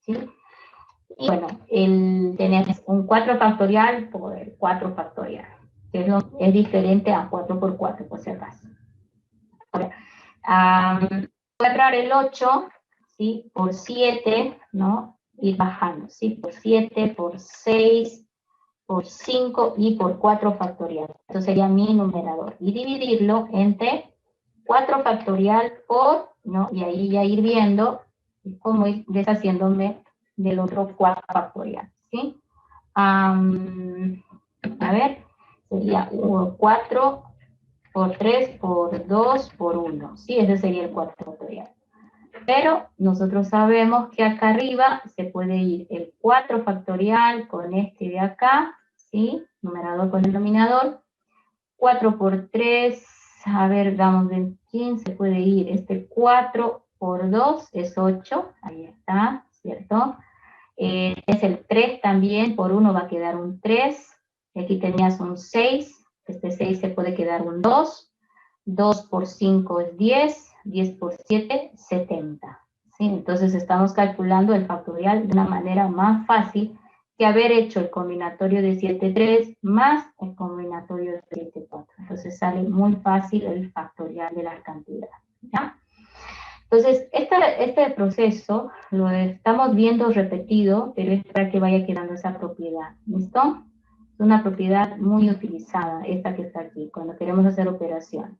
¿Sí? Y bueno, tenés un 4 factorial por el 4 factorial. Que es diferente a 4 por 4, por si acaso. Ahora, voy a traer el 8, ¿sí? Por 7, ¿no? Ir bajando, ¿sí? Por 7, por 6, por 5 y por 4 factorial. Esto sería mi numerador. Y dividirlo entre 4 factorial por, ¿no? Y ahí ya ir viendo cómo ir deshaciéndome del otro 4 factorial, ¿sí? A ver, sería 4 por 3 por 2 por 1, ¿sí? Ese sería el 4 factorial. Pero nosotros sabemos que acá arriba se puede ir el 4 factorial con este de acá, ¿sí? Numerador con denominador. 4 por 3, a ver, damos de 15, se puede ir este 4 por 2, es 8, ahí está, ¿cierto? Es el 3 también, por 1 va a quedar un 3, aquí tenías un 6, este 6 se puede quedar un 2, 2 por 5 es 10, 10 por 7, 70. ¿Sí? Entonces estamos calculando el factorial de una manera más fácil que haber hecho el combinatorio de 7,3 más el combinatorio de 7,4. Entonces sale muy fácil el factorial de las cantidades. ¿Ya? Entonces, este proceso lo estamos viendo repetido, pero es para que vaya quedando esa propiedad. ¿Listo? Es una propiedad muy utilizada, esta que está aquí, cuando queremos hacer operaciones.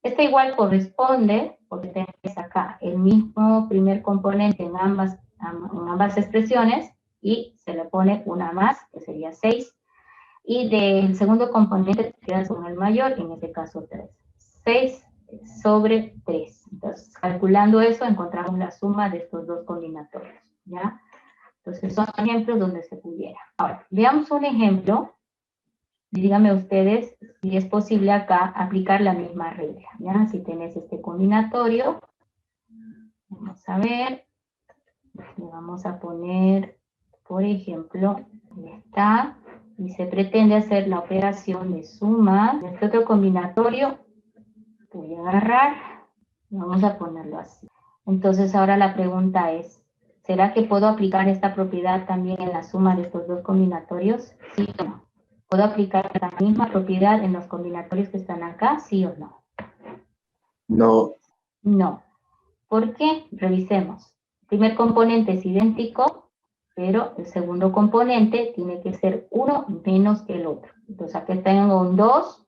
Esta igual corresponde, porque tenemos acá el mismo primer componente en ambas expresiones, y se le pone una más, que sería 6, y del segundo componente te quedas con el mayor, en este caso 3. 6 sobre 3. Entonces, calculando eso, encontramos la suma de estos dos combinatorios, ¿ya? Entonces, son ejemplos donde se pudiera. Ahora, veamos un ejemplo. Díganme ustedes si es posible acá aplicar la misma regla, ¿ya? Si tenés este combinatorio, vamos a ver, le vamos a poner, por ejemplo, está, y se pretende hacer la operación de suma de este otro combinatorio. Voy a agarrar, vamos a ponerlo así. Entonces ahora la pregunta es, ¿será que puedo aplicar esta propiedad también en la suma de estos dos combinatorios? ¿Sí o no? ¿Puedo aplicar la misma propiedad en los combinatorios que están acá? ¿Sí o no? No. No. ¿Por qué? Revisemos. El primer componente es idéntico, pero el segundo componente tiene que ser uno menos que el otro. Entonces aquí tengo un 2,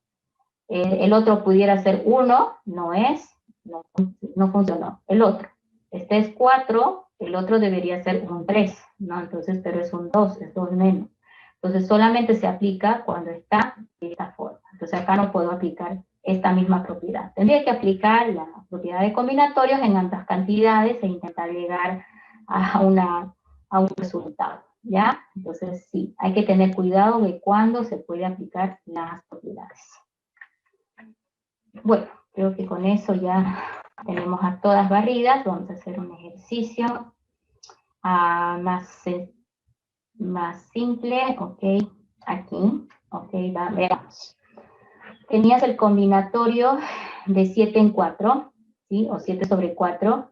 el otro pudiera ser 1, no es, no funcionó. El otro, este es 4, el otro debería ser un 3, ¿no? Entonces, pero es un 2, es 2 menos. Entonces solamente se aplica cuando está de esta forma. Entonces acá no puedo aplicar esta misma propiedad. Tendría que aplicar la propiedad de combinatorios en ambas cantidades e intentar llegar a un resultado, ¿ya? Entonces sí, hay que tener cuidado de cuándo se puede aplicar las propiedades. Bueno, creo que con eso ya tenemos a todas barridas. Vamos a hacer un ejercicio más simple, ok, aquí, ok, veamos. Tenías el combinatorio de 7 en 4, ¿sí? O 7 sobre 4,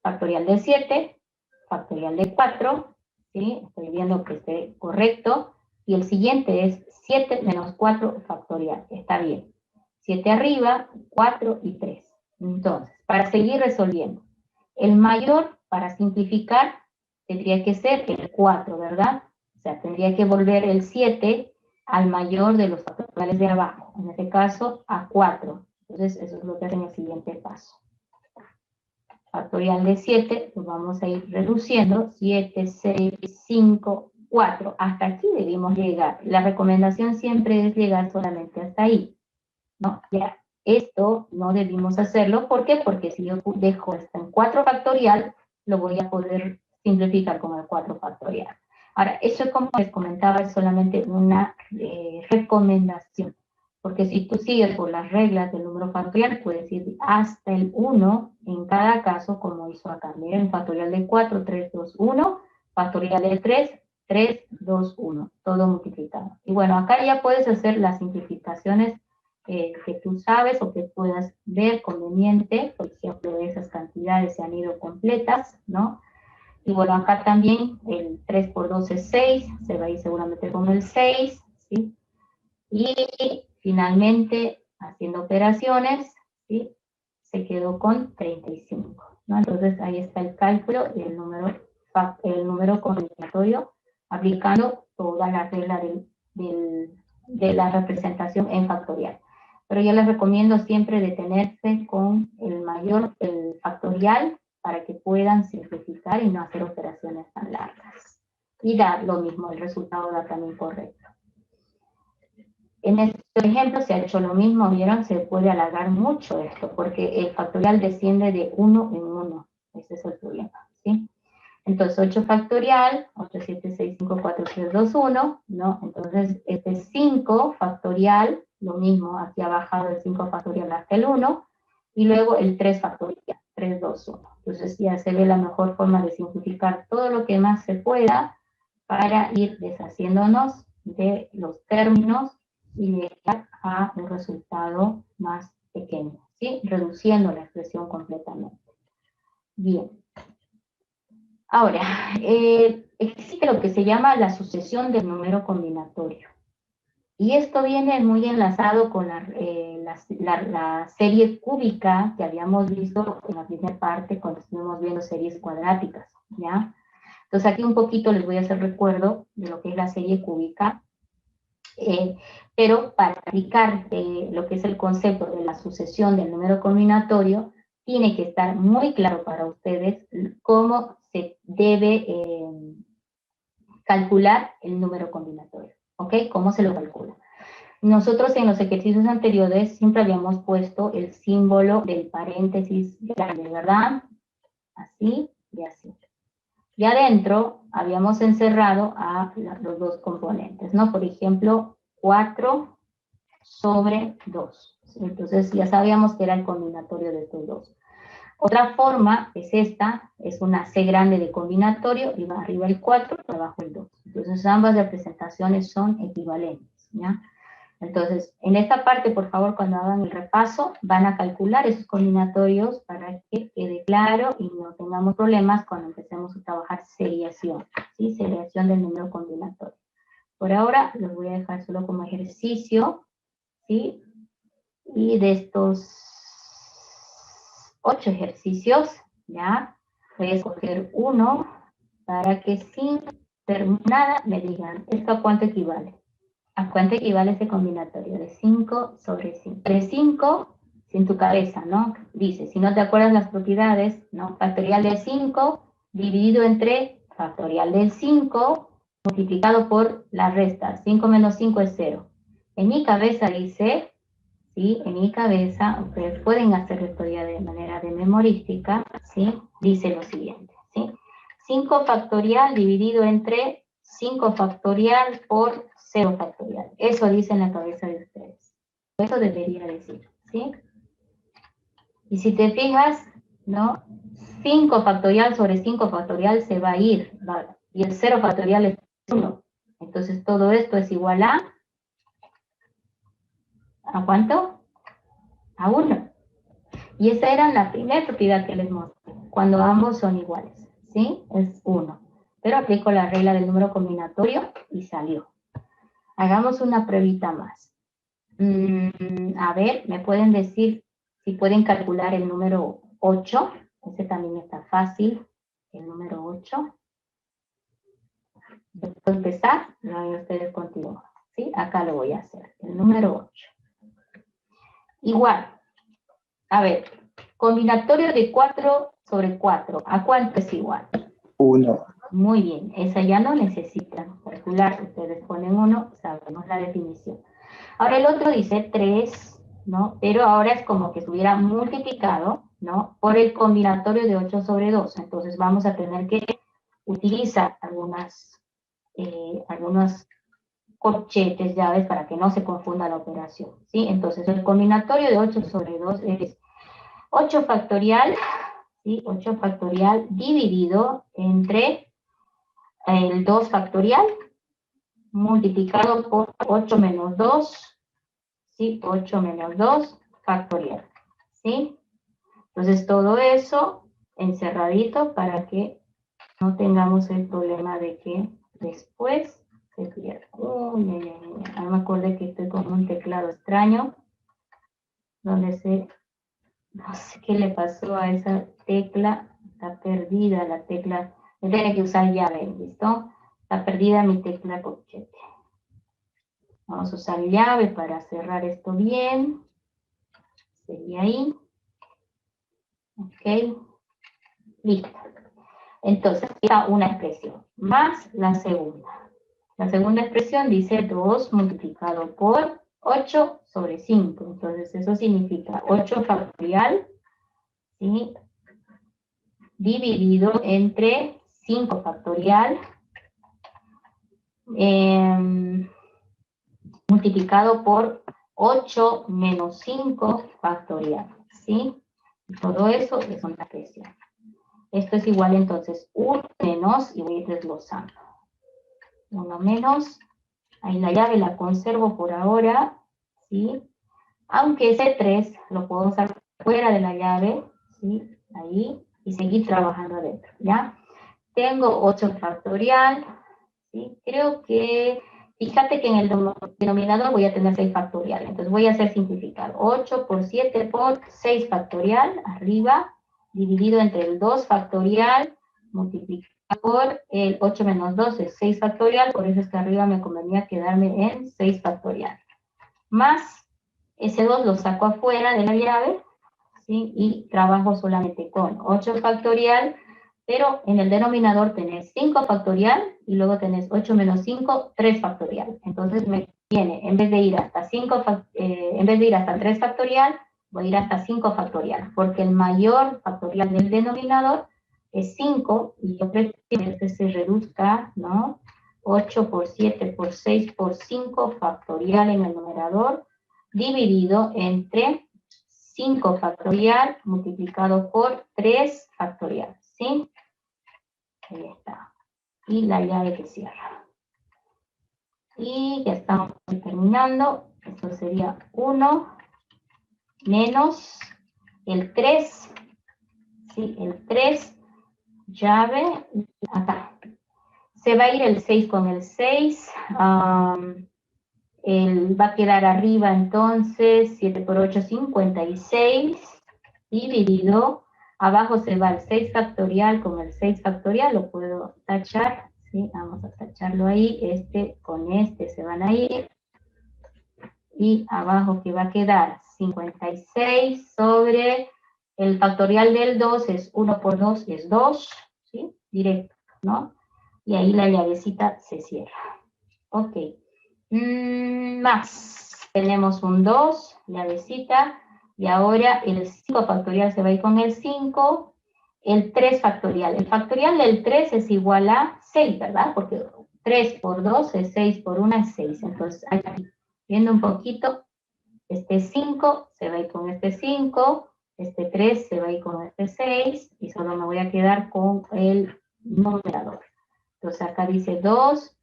factorial de 7, factorial de 4, ¿sí? Estoy viendo que esté correcto. Y el siguiente es 7 menos 4 factorial, está bien. 7 arriba, 4 y 3. Entonces, para seguir resolviendo, el mayor, para simplificar, tendría que ser el 4, ¿verdad? O sea, tendría que volver el 7 al mayor de los factoriales de abajo, en este caso a 4. Entonces, eso es lo que hace en el siguiente paso. Factorial de 7, pues vamos a ir reduciendo, 7, 6, 5, 4. Hasta aquí debemos llegar. La recomendación siempre es llegar solamente hasta ahí. No, ya, esto no debimos hacerlo. ¿Por qué? Porque si yo dejo esto en 4 factorial, lo voy a poder simplificar con el 4 factorial. Ahora, eso, como les comentaba, es solamente una recomendación. Porque si tú sigues por las reglas del número factorial, puedes ir hasta el 1 en cada caso, como hizo acá. Miren, factorial de 4, 3, 2, 1. Factorial de 3, 3, 2, 1. Todo multiplicado. Y bueno, acá ya puedes hacer las simplificaciones que tú sabes o que puedas ver conveniente. Por ejemplo, esas cantidades se han ido completas, ¿no? Y bueno, acá también el 3 por 2 es 6. Se va a ir seguramente con el 6, ¿sí? Y finalmente, haciendo operaciones, ¿sí? Se quedó con 35, ¿no? Entonces, ahí está el cálculo del número combinatorio, aplicando toda la regla de la representación en factorial. Pero yo les recomiendo siempre detenerse con el factorial, para que puedan simplificar y no hacer operaciones tan largas. Y dar lo mismo, el resultado da también correcto. En este ejemplo se ha hecho lo mismo, ¿vieron? Se puede alargar mucho esto, porque el factorial desciende de 1 en 1. Ese es el problema, ¿sí? Entonces, 8 factorial, 8, 7, 6, 5, 4, 3, 2, 1, ¿no? Entonces, este 5 factorial, lo mismo, aquí ha bajado el 5 factorial hasta el 1, y luego el 3 factorial, 3, 2, 1. Entonces, ya se ve la mejor forma de simplificar todo lo que más se pueda para ir deshaciéndonos de los términos y llegar a un resultado más pequeño, ¿sí? Reduciendo la expresión completamente. Bien. Ahora, existe lo que se llama la sucesión del número combinatorio. Y esto viene muy enlazado con la serie cúbica que habíamos visto en la primera parte cuando estuvimos viendo series cuadráticas, ¿ya? Entonces aquí un poquito les voy a hacer recuerdo de lo que es la serie cúbica. Pero para aplicar lo que es el concepto de la sucesión del número combinatorio, tiene que estar muy claro para ustedes cómo se debe calcular el número combinatorio, ¿ok? ¿Cómo se lo calcula? Nosotros en los ejercicios anteriores siempre habíamos puesto el símbolo del paréntesis grande, ¿verdad? Así y así. Y adentro habíamos encerrado a los dos componentes, ¿no? Por ejemplo, 4 sobre 2. Entonces ya sabíamos que era el combinatorio de estos dos. Otra forma es esta, es una C grande de combinatorio, y va arriba el 4 y abajo el 2. Entonces ambas representaciones son equivalentes, ¿ya? Entonces, en esta parte, por favor, cuando hagan el repaso, van a calcular esos combinatorios para que quede claro y no tengamos problemas cuando empecemos a trabajar seriación, ¿sí? Seriación del número combinatorio. Por ahora, los voy a dejar solo como ejercicio, ¿sí? Y de estos 8 ejercicios, ¿ya? Voy a escoger uno para que sin terminar me digan, ¿esto a cuánto equivale? ¿A cuánto equivale ese combinatorio? De 5 sobre 5. De 5, sin tu cabeza, ¿no? Dice, si no te acuerdas las propiedades, ¿no? Factorial de 5 dividido entre factorial del 5 multiplicado por la resta. 5 menos 5 es 0. En mi cabeza dice, ¿sí? En mi cabeza, ustedes pueden hacer esto ya de manera de memorística, ¿sí? Dice lo siguiente, ¿sí? 5 factorial dividido entre 5 factorial por 0 factorial. Eso dice en la cabeza de ustedes. Eso debería decir, ¿sí? Y si te fijas, ¿no? 5 factorial sobre 5 factorial se va a ir, ¿vale? Y el 0 factorial es 1. Entonces todo esto es igual ¿a cuánto? A 1. Y esa era la primera propiedad que les mostré, cuando ambos son iguales, ¿sí? Es 1. Pero aplico la regla del número combinatorio y salió. Hagamos una pruebita más. A ver, ¿me pueden decir si pueden calcular el número 8? Ese también está fácil, el número 8. Después de empezar, no, ustedes continúan, ¿sí? Acá lo voy a hacer, el número 8. Igual, a ver, combinatorio de 4 sobre 4, ¿a cuánto es igual? 1. Muy bien, esa ya no necesitan calcular, ustedes ponen 1, sabemos la definición. Ahora el otro dice 3, ¿no? Pero ahora es como que estuviera multiplicado, ¿no? Por el combinatorio de 8 sobre 2. Entonces vamos a tener que utilizar algunos corchetes, llaves, para que no se confunda la operación, ¿sí? Entonces, el combinatorio de 8 sobre 2 es 8 factorial, ¿sí? 8 factorial dividido entre el 2 factorial multiplicado por 8 menos 2, ¿sí? 8 menos 2 factorial, ¿sí? Entonces, todo eso encerradito para que no tengamos el problema de que después se pierda. Uy, ahora me acordé que estoy con un teclado extraño, donde no sé qué le pasó a esa tecla, está perdida la tecla, voy a tener que usar llave, ¿listo? Está perdida mi tecla corchete. Vamos a usar llave para cerrar esto bien. Sería ahí. Ok. Listo. Entonces, queda una expresión, más la segunda. La segunda expresión dice 2 multiplicado por 8 sobre 5. Entonces, eso significa 8 factorial, ¿sí? Dividido entre 5 factorial, multiplicado por 8 menos 5 factorial, ¿sí? Todo eso es una expresión. Esto es igual entonces 1 menos, y voy a ir desglosando. 1 menos, ahí la llave la conservo por ahora, ¿sí? Aunque ese 3 lo puedo usar fuera de la llave, ¿sí? Ahí, y seguir trabajando adentro, ¿ya? Tengo 8 factorial, ¿sí? Creo que, fíjate que en el denominador voy a tener 6 factorial, entonces voy a hacer simplificar. 8 por 7 por 6 factorial, arriba, dividido entre el 2 factorial, multiplicado por el 8 menos 2 es 6 factorial, por eso es que arriba me convenía quedarme en 6 factorial. Más ese 2 lo saco afuera de la llave, ¿sí? Y trabajo solamente con 8 factorial, pero en el denominador tenés 5 factorial y luego tenés 8 menos 5, 3 factorial. Entonces me viene, en vez de ir hasta 3 factorial, voy a ir hasta 5 factorial, porque el mayor factorial del denominador es 5 y yo prefiero que se reduzca, ¿no? 8 por 7 por 6 por 5 factorial en el numerador, dividido entre 5 factorial multiplicado por 3 factorial, ¿sí? Ahí está. Y la llave que cierra. Y ya estamos terminando. Esto sería 1 menos el 3, ¿sí? El 3, llave, acá. Se va a ir el 6 con el 6. Va a quedar arriba entonces 7 por 8, 56, dividido, abajo se va el 6 factorial con el 6 factorial, lo puedo tachar, ¿sí? Vamos a tacharlo ahí, este con este se van a ir, y abajo que va a quedar 56 sobre el factorial del 2 es 1 por 2 es 2, ¿sí? Directo, ¿no? Y ahí la llavecita se cierra. Ok. Más, tenemos un 2, llavecita, y ahora el 5 factorial se va a ir con el 5, el 3 factorial. El factorial del 3 es igual a 6, ¿verdad? Porque 3 por 2 es 6 por 1 es 6. Entonces, aquí, viendo un poquito, este 5 se va a ir con este 5, este 3 se va a ir con este 6, y solo me voy a quedar con el numerador. Entonces acá dice 2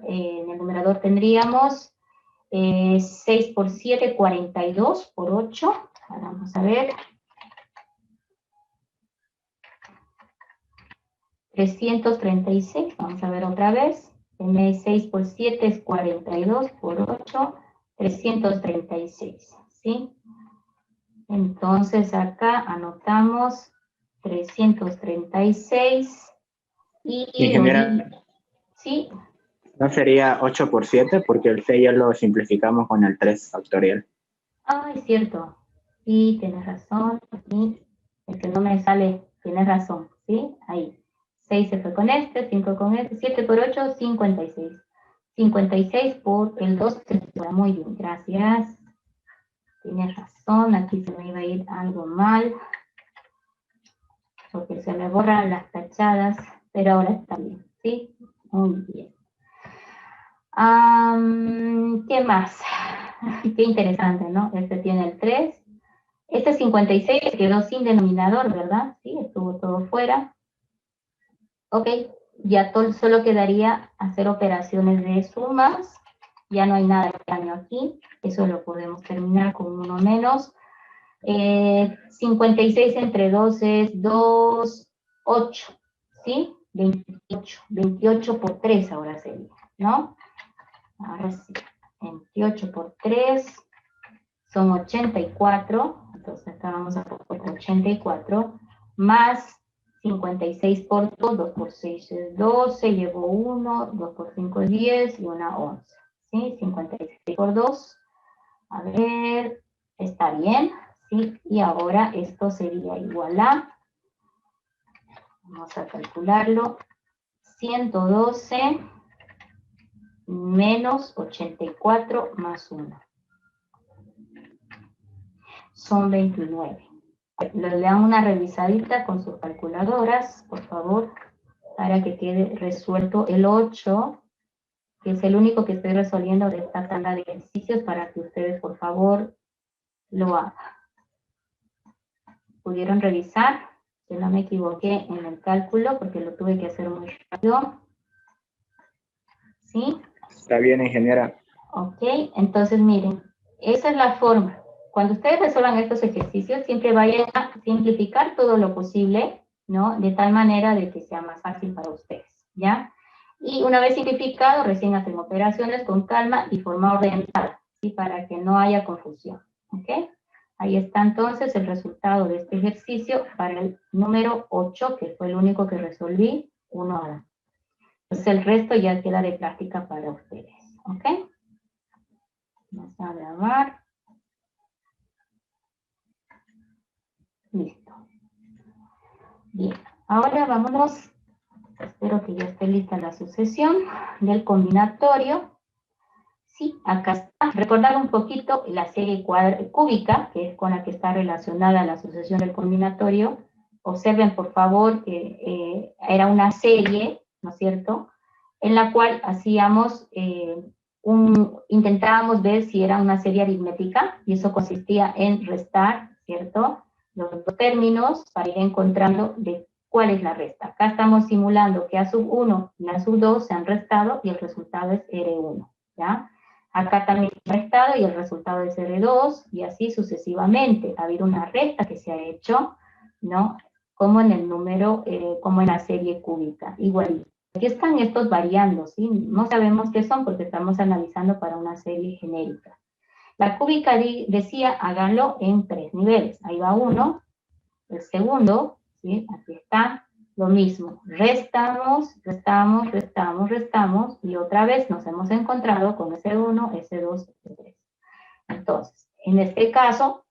en el numerador tendríamos 6 por 7, 42 por 8. Ahora vamos a ver. 336, vamos a ver otra vez. 6 por 7 es 42 por 8, 336, ¿sí? Entonces acá anotamos 336 y ingeniera, ¿sí? ¿no sería 8 por 7? Porque el 6 ya lo simplificamos con el 3 factorial. Ah, es cierto. Sí, tienes razón. Sí, es que no me sale, tienes razón. ¿Sí? Ahí. 6 se fue con este, 5 con este, 7 por 8, 56. 56 por el 2 se fue. Muy bien, gracias. Tienes razón, aquí se me iba a ir algo mal, porque se me borran las tachadas, pero ahora está bien. ¿Sí? Muy bien. ¿Qué más? Qué interesante, ¿no? Este tiene el 3. Este 56 quedó sin denominador, ¿verdad? Sí, estuvo todo fuera. Ok, ya solo quedaría hacer operaciones de sumas. Ya no hay nada extraño aquí. Eso lo podemos terminar con uno menos. 56 entre 2 es 2, 8, ¿sí? 28, 28 por 3 ahora sería, ¿no? Ahora sí, 28 por 3 son 84, entonces acá vamos a poner 84, más 56 por 2, 2 por 6 es 12, llevo 1, 2 por 5 es 10 y una 11, ¿sí? 56 por 2, a ver, está bien, ¿sí? Y ahora esto sería igual a, vamos a calcularlo, 112 menos 84 más 1. Son 29. Le dan una revisadita con sus calculadoras, por favor, para que quede resuelto el 8, que es el único que estoy resolviendo de esta tanda de ejercicios, para que ustedes, por favor, lo hagan. ¿Pudieron revisar? Que no me equivoqué en el cálculo, porque lo tuve que hacer muy rápido. ¿Sí? Está bien, ingeniera. Ok, entonces miren, esa es la forma. Cuando ustedes resuelvan estos ejercicios, siempre vayan a simplificar todo lo posible, ¿no? De tal manera de que sea más fácil para ustedes, ¿ya? Y una vez simplificado, recién hacen operaciones con calma y forma ordenada, ¿sí? Para que no haya confusión, ¿ok? Ahí está entonces el resultado de este ejercicio para el número 8, que fue el único que resolví, 1 hora. Entonces el resto ya queda de práctica para ustedes, ¿ok? Vamos a grabar. Listo. Bien, ahora vámonos. Espero que ya esté lista la sucesión del combinatorio. Sí, acá está. Recordar un poquito la serie cúbica, que es con la que está relacionada la sucesión del combinatorio. Observen, por favor, que era una serie, ¿no es cierto?, en la cual hacíamos intentábamos ver si era una serie aritmética, y eso consistía en restar, ¿cierto?, los dos términos para ir encontrando de cuál es la resta. Acá estamos simulando que A sub 1 y A sub 2 se han restado y el resultado es R1, ¿ya? Acá también se ha restado y el resultado es R2, y así sucesivamente. Ha habido una resta que se ha hecho, ¿no?, como en el número, como en la serie cúbica, igualito. Aquí están estos variando, ¿sí? No sabemos qué son porque estamos analizando para una serie genérica. La cúbica decía, háganlo en 3 niveles. Ahí va uno. El segundo, ¿sí? Aquí está, lo mismo. Restamos, restamos, restamos, restamos, y otra vez nos hemos encontrado con S1, S2, S3. Entonces, en este caso,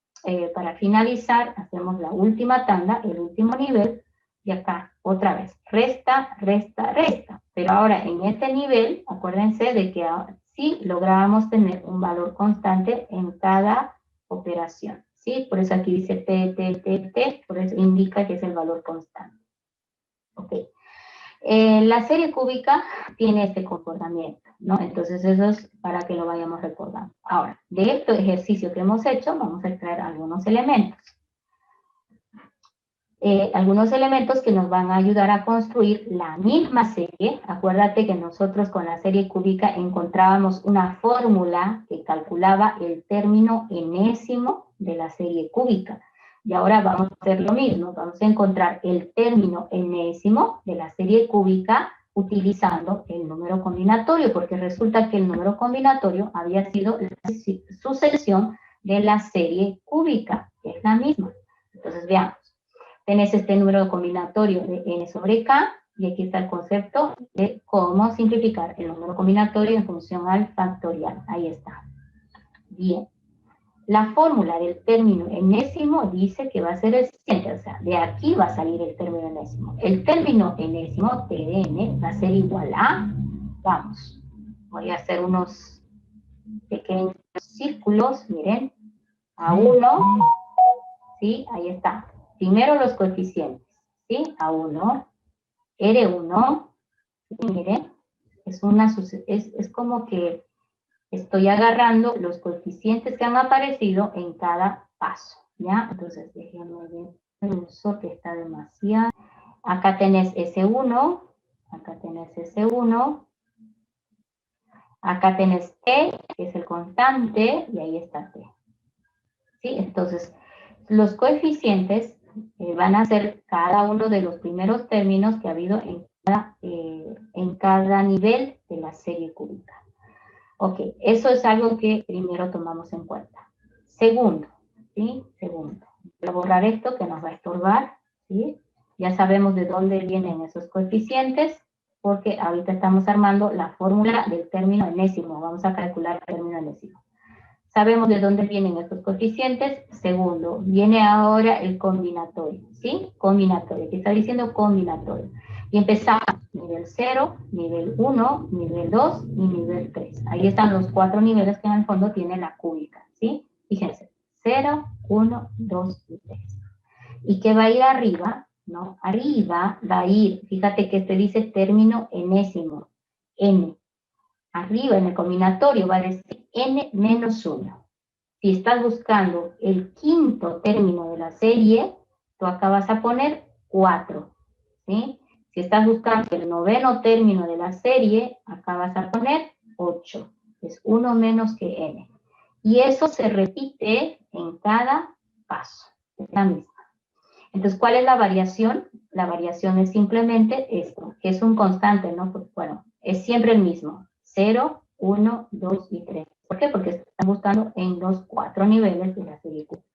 para finalizar, hacemos la última tanda, el último nivel, y acá, otra vez, resta, resta, resta. Pero ahora, en este nivel, acuérdense de que sí lográbamos tener un valor constante en cada operación, ¿sí? Por eso aquí dice T, T, T, T, por eso indica que es el valor constante. Ok. La serie cúbica tiene este comportamiento, ¿no? Entonces eso es para que lo vayamos recordando. Ahora, de este ejercicio que hemos hecho, vamos a extraer algunos elementos. Algunos elementos que nos van a ayudar a construir la misma serie. Acuérdate que nosotros con la serie cúbica encontrábamos una fórmula que calculaba el término enésimo de la serie cúbica. Y ahora vamos a hacer lo mismo, vamos a encontrar el término enésimo de la serie cúbica utilizando el número combinatorio, porque resulta que el número combinatorio había sido la sucesión de la serie cúbica, que es la misma. Entonces veamos. Tenés este número combinatorio de n sobre k, y aquí está el concepto de cómo simplificar el número combinatorio en función al factorial. Ahí está. Bien. La fórmula del término enésimo dice que va a ser el siguiente, o sea, de aquí va a salir el término enésimo. El término enésimo, T de n, va a ser igual a, vamos, voy a hacer unos pequeños círculos, miren, a 1, ¿sí? Ahí está. Primero los coeficientes, ¿sí? A1, R1, ¿sí? Miren, es como que estoy agarrando los coeficientes que han aparecido en cada paso, ¿ya? Entonces, déjenme ver el uso que está demasiado. Acá tenés S1, acá tenés S1, acá tenés T, que es el constante, y ahí está T. ¿Sí? Entonces, los coeficientes van a ser cada uno de los primeros términos que ha habido en cada nivel de la serie cúbica. Ok, eso es algo que primero tomamos en cuenta. Segundo, ¿sí? Segundo, voy a borrar esto que nos va a estorbar, ¿sí? Ya sabemos de dónde vienen esos coeficientes, porque ahorita estamos armando la fórmula del término enésimo. Vamos a calcular el término enésimo. Sabemos de dónde vienen estos coeficientes. Segundo, viene ahora el combinatorio, ¿sí? Combinatorio, ¿qué está diciendo combinatorio? Y empezamos nivel 0, nivel 1, nivel 2 y nivel 3. Ahí están los 4 niveles que en el fondo tiene la cúbica, ¿sí? Fíjense, 0, 1, 2 y 3. ¿Y qué va a ir arriba? ¿No? Arriba va a ir, fíjate que este dice término enésimo, n. Arriba en el combinatorio va a decir n menos 1. Si estás buscando el quinto término de la serie, tú acá vas a poner 4, ¿sí? Si estás buscando el noveno término de la serie, acá vas a poner 8. Es 1 menos que n. Y eso se repite en cada paso. Es la misma. Entonces, ¿cuál es la variación? La variación es simplemente esto, que es un constante, ¿no? Pues, bueno, es siempre el mismo. 0, 1, 2 y 3. ¿Por qué? Porque están buscando en los 4 niveles de la serie cúbica.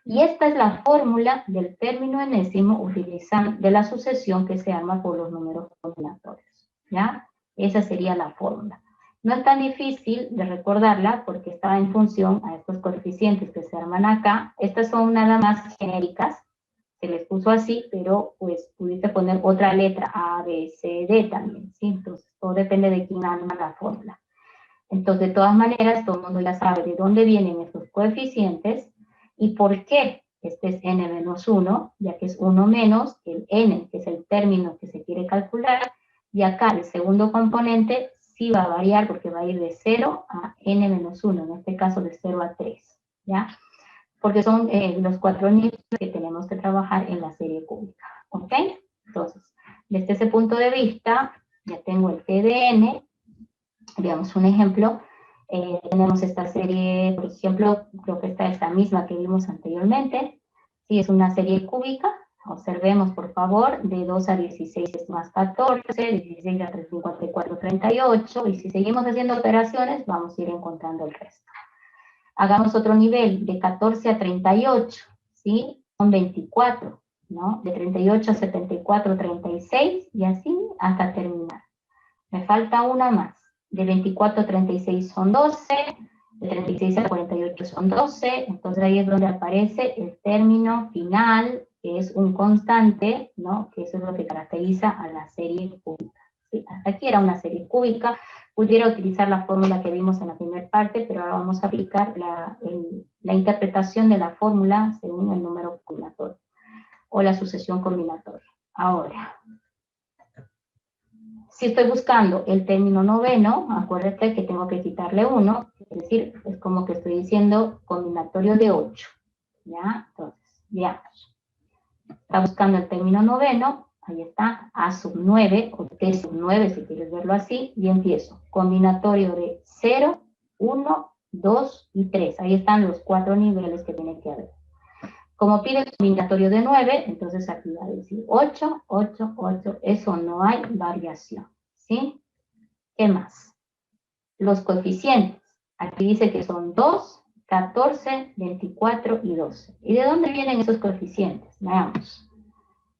Y esta es la fórmula del término enésimo utilizando de la sucesión que se arma por los números combinatorios, ¿ya? Esa sería la fórmula. No es tan difícil de recordarla porque está en función a estos coeficientes que se arman acá. Estas son nada más genéricas, se les puso así, pero pues pudiste poner otra letra, A, B, C, D también, ¿sí? Entonces, todo depende de quién arma la fórmula. Entonces, de todas maneras, todo el mundo ya sabe de dónde vienen estos coeficientes y por qué este es n menos 1, ya que es 1 menos el n, que es el término que se quiere calcular, y acá el segundo componente sí va a variar porque va a ir de 0 a n menos 1, en este caso de 0 a 3, ¿ya? Porque son los 4 niveles que tenemos que trabajar en la serie cúbica, ¿ok? Entonces, desde ese punto de vista, ya tengo el T de n. Veamos un ejemplo. Tenemos esta serie, por ejemplo, creo que esta es la misma que vimos anteriormente. Sí, es una serie cúbica. Observemos, por favor, de 2 a 16 es más 14, 16 a 34, 38, y si seguimos haciendo operaciones, vamos a ir encontrando el resto. Hagamos otro nivel, de 14 a 38, ¿sí? Son 24, ¿no? De 38 a 74, 36, y así hasta terminar. Me falta una más. De 24 a 36 son 12, de 36 a 48 son 12, entonces ahí es donde aparece el término final, que es un constante, ¿no? Que eso es lo que caracteriza a la serie cúbica. ¿Sí? Hasta aquí era una serie cúbica, pudiera utilizar la fórmula que vimos en la primera parte, pero ahora vamos a aplicar la interpretación de la fórmula según el número combinatorio, o la sucesión combinatoria. Ahora, si estoy buscando el término noveno, acuérdate que tengo que quitarle 1, es decir, es como que estoy diciendo combinatorio de 8, ¿ya? Entonces, veamos. Está buscando el término noveno, ahí está, A sub 9, o T sub 9, si quieres verlo así, y empiezo. Combinatorio de 0, 1, 2 y 3. Ahí están los 4 niveles que tiene que haber. Como pide el combinatorio de 9, entonces aquí va a decir 8, 8, 8. Eso no hay variación, ¿sí? ¿Qué más? Los coeficientes. Aquí dice que son 2, 14, 24 y 12. ¿Y de dónde vienen esos coeficientes? Veamos.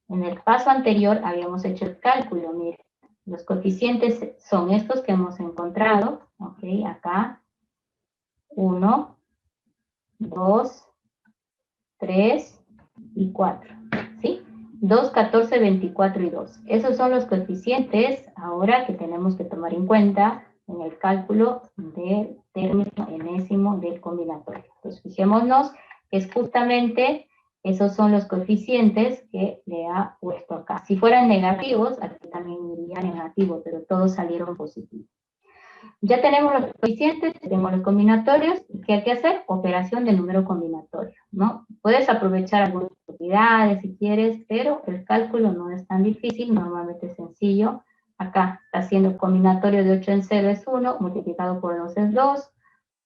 En el paso anterior habíamos hecho el cálculo. Miren, los coeficientes son estos que hemos encontrado. Ok, acá. 1, 2, 3 y 4, ¿sí? 2, 14, 24 y 2. Esos son los coeficientes ahora que tenemos que tomar en cuenta en el cálculo del término enésimo del combinatorio. Entonces, fijémonos que es justamente Esos son los coeficientes que le ha puesto acá. Si fueran negativos, aquí también iría negativo, pero todos salieron positivos. Ya tenemos los coeficientes, tenemos los combinatorios. ¿Qué hay que hacer? Operación de número combinatorio, ¿no? Puedes aprovechar algunas propiedades si quieres, pero el cálculo no es tan difícil, normalmente es sencillo. Acá está haciendo combinatorio de 8 en 0 es 1, multiplicado por 2 es 2,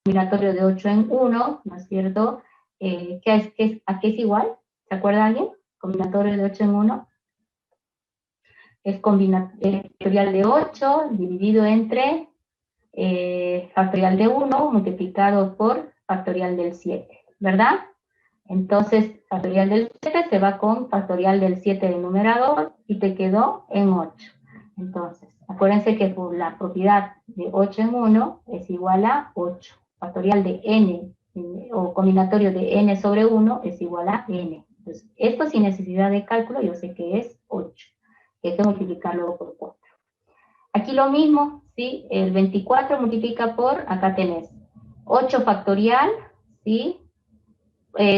combinatorio de 8 en 1, ¿no es cierto? ¿A qué es igual? ¿Se acuerda alguien? Combinatorio de 8 en 1 es factorial de 8 dividido entre factorial de 1 multiplicado por factorial del 7, ¿verdad? Entonces, factorial del 7 se va con factorial del 7 del numerador y te quedó en 8. Entonces, acuérdense que por la propiedad de 8 en 1 es igual a 8. Factorial de n o combinatorio de n sobre 1 es igual a n. Entonces, esto sin necesidad de cálculo yo sé que es 8. Hay que multiplicarlo por 4. Aquí lo mismo, ¿sí? El 24 multiplica por, acá tenés 8 factorial, ¿sí?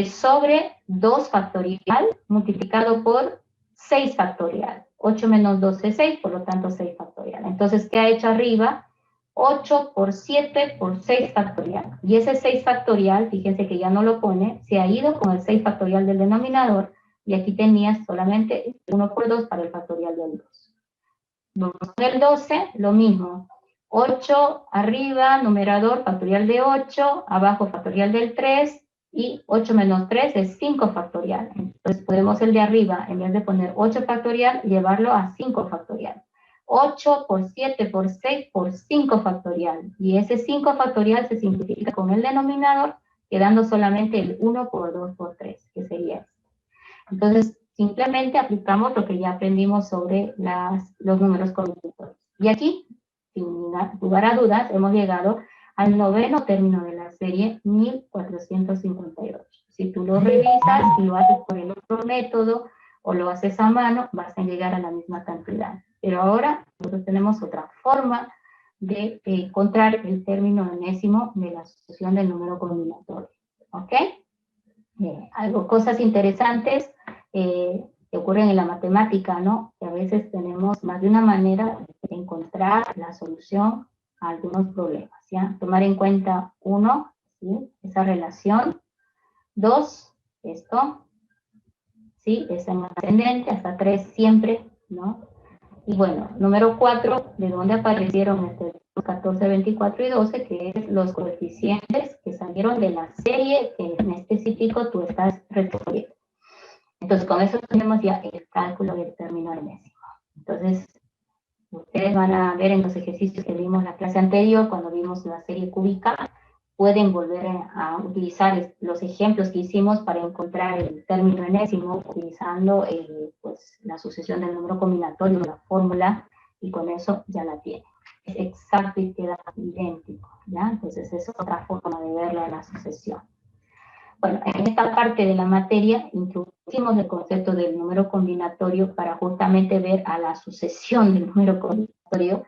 Sobre 2 factorial multiplicado por 6 factorial. 8 menos 2 es 6, por lo tanto 6 factorial. Entonces, ¿qué ha hecho arriba? 8 por 7 por 6 factorial. Y ese 6 factorial, fíjense que ya no lo pone, se ha ido con el 6 factorial del denominador, y aquí tenías solamente 1 por 2 para el factorial del 2. El 12, lo mismo. 8 arriba, numerador, factorial de 8, abajo factorial del 3, y 8 menos 3 es 5 factorial. Entonces podemos el de arriba, en vez de poner 8 factorial, llevarlo a 5 factorial. 8 por 7 por 6 por 5 factorial. Y ese 5 factorial se simplifica con el denominador, quedando solamente el 1 por 2 por 3, que sería este. Entonces, simplemente aplicamos lo que ya aprendimos sobre los números combinatorios. Y aquí, sin lugar a dudas, hemos llegado al noveno término de la serie 1458. Si tú lo revisas y lo haces por el otro método o lo haces a mano, vas a llegar a la misma cantidad. Pero ahora nosotros tenemos otra forma de encontrar el término enésimo de la sucesión del número combinatorio. ¿Ok? Cosas interesantes que ocurren en la matemática, ¿no? Que a veces tenemos más de una manera de encontrar la solución a algunos problemas, ¿ya? Tomar en cuenta, 1, ¿sí? Esa relación. 2, esto, ¿sí? Es en ascendente, hasta 3 siempre, ¿no? Y bueno, número 4, de dónde aparecieron 14, 24 y 12, que es los coeficientes que salieron de la serie que en específico tú estás resolviendo. Entonces, con eso tenemos ya el cálculo del término enésimo. Entonces, ustedes van a ver en los ejercicios que vimos en la clase anterior, cuando vimos la serie cúbica, pueden volver a utilizar los ejemplos que hicimos para encontrar el término enésimo, utilizando pues, la sucesión del número combinatorio, la fórmula, y con eso ya la tienen. Es exacto y queda idéntico, ¿ya? Entonces, es otra forma de ver la sucesión. Bueno, en esta parte de la materia introducimos el concepto del número combinatorio para justamente ver a la sucesión del número combinatorio.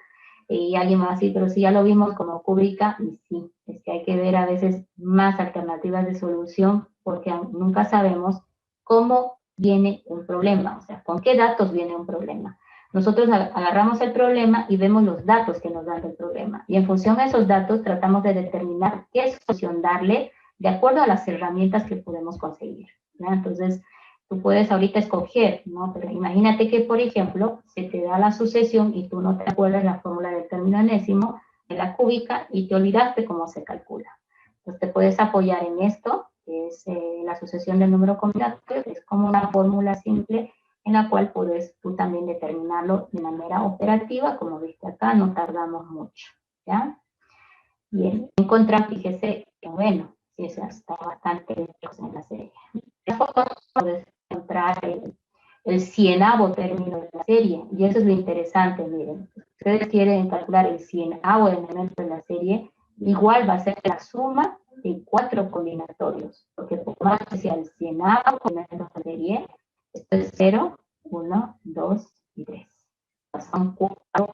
Y alguien va a decir, pero si ya lo vimos como cúbica, y sí, es que hay que ver a veces más alternativas de solución porque nunca sabemos cómo viene un problema, o sea, con qué datos viene un problema. Nosotros agarramos el problema y vemos los datos que nos dan el problema. Y en función a esos datos tratamos de determinar qué solución darle de acuerdo a las herramientas que podemos conseguir, ¿no? Entonces, tú puedes ahorita escoger, ¿no? Pero imagínate que, por ejemplo, se te da la sucesión y tú no te acuerdas la fórmula del término enésimo de la cúbica y te olvidaste cómo se calcula. Entonces, te puedes apoyar en esto, que es la sucesión del número combinatorio, que es como una fórmula simple en la cual puedes tú también determinarlo de manera operativa, como viste acá, no tardamos mucho, ¿ya? Bien, en contra, fíjese que bueno, eso está bastante lejos en la serie. Puedes encontrar el 100avo término de la serie, y eso es lo interesante, miren. Si ustedes quieren calcular el 100avo elemento de la serie, igual va a ser la suma de 4 combinatorios, porque por más que sea el 100avo elemento de la serie, esto es 0, 1, 2 y 3. Son 4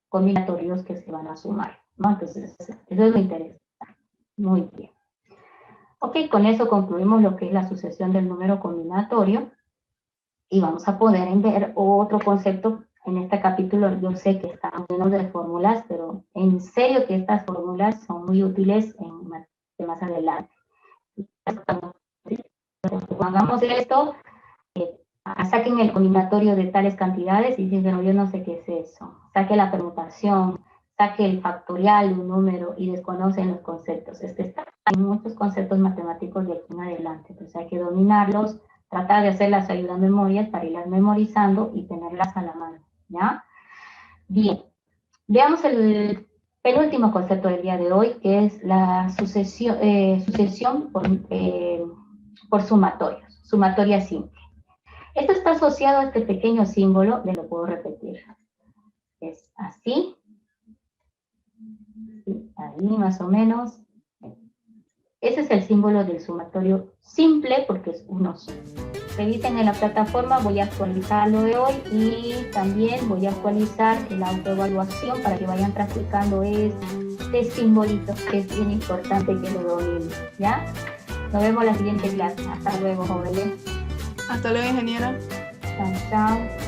combinatorios que se van a sumar, ¿no? Entonces, eso es lo interesante. Muy bien. Ok, con eso concluimos lo que es la sucesión del número combinatorio y vamos a poder ver otro concepto. En este capítulo yo sé que están llenos de fórmulas, pero en serio que estas fórmulas son muy útiles más adelante. Cuando hagamos esto, saquen el combinatorio de tales cantidades y dicen, pero yo no sé qué es eso. Saque la permutación, saque el factorial de un número y desconocen los conceptos. Hay muchos conceptos matemáticos de aquí en adelante, entonces hay que dominarlos, tratar de hacerlas ayudando memorias para irlas memorizando y tenerlas a la mano, ¿ya? Bien, veamos el penúltimo concepto del día de hoy, que es la sucesión por sumatorios, sumatoria simple. Esto está asociado a este pequeño símbolo, lo puedo repetir. Es así, ahí más o menos. Ese es el símbolo del sumatorio simple porque es uno solo. Revisen en la plataforma, voy a actualizar lo de hoy y también voy a actualizar la autoevaluación para que vayan practicando este simbolito que es bien importante que lo dominen, ¿ya? Nos vemos en la siguiente clase. Hasta luego, jóvenes. Hasta luego, ingeniera. Chao, chao.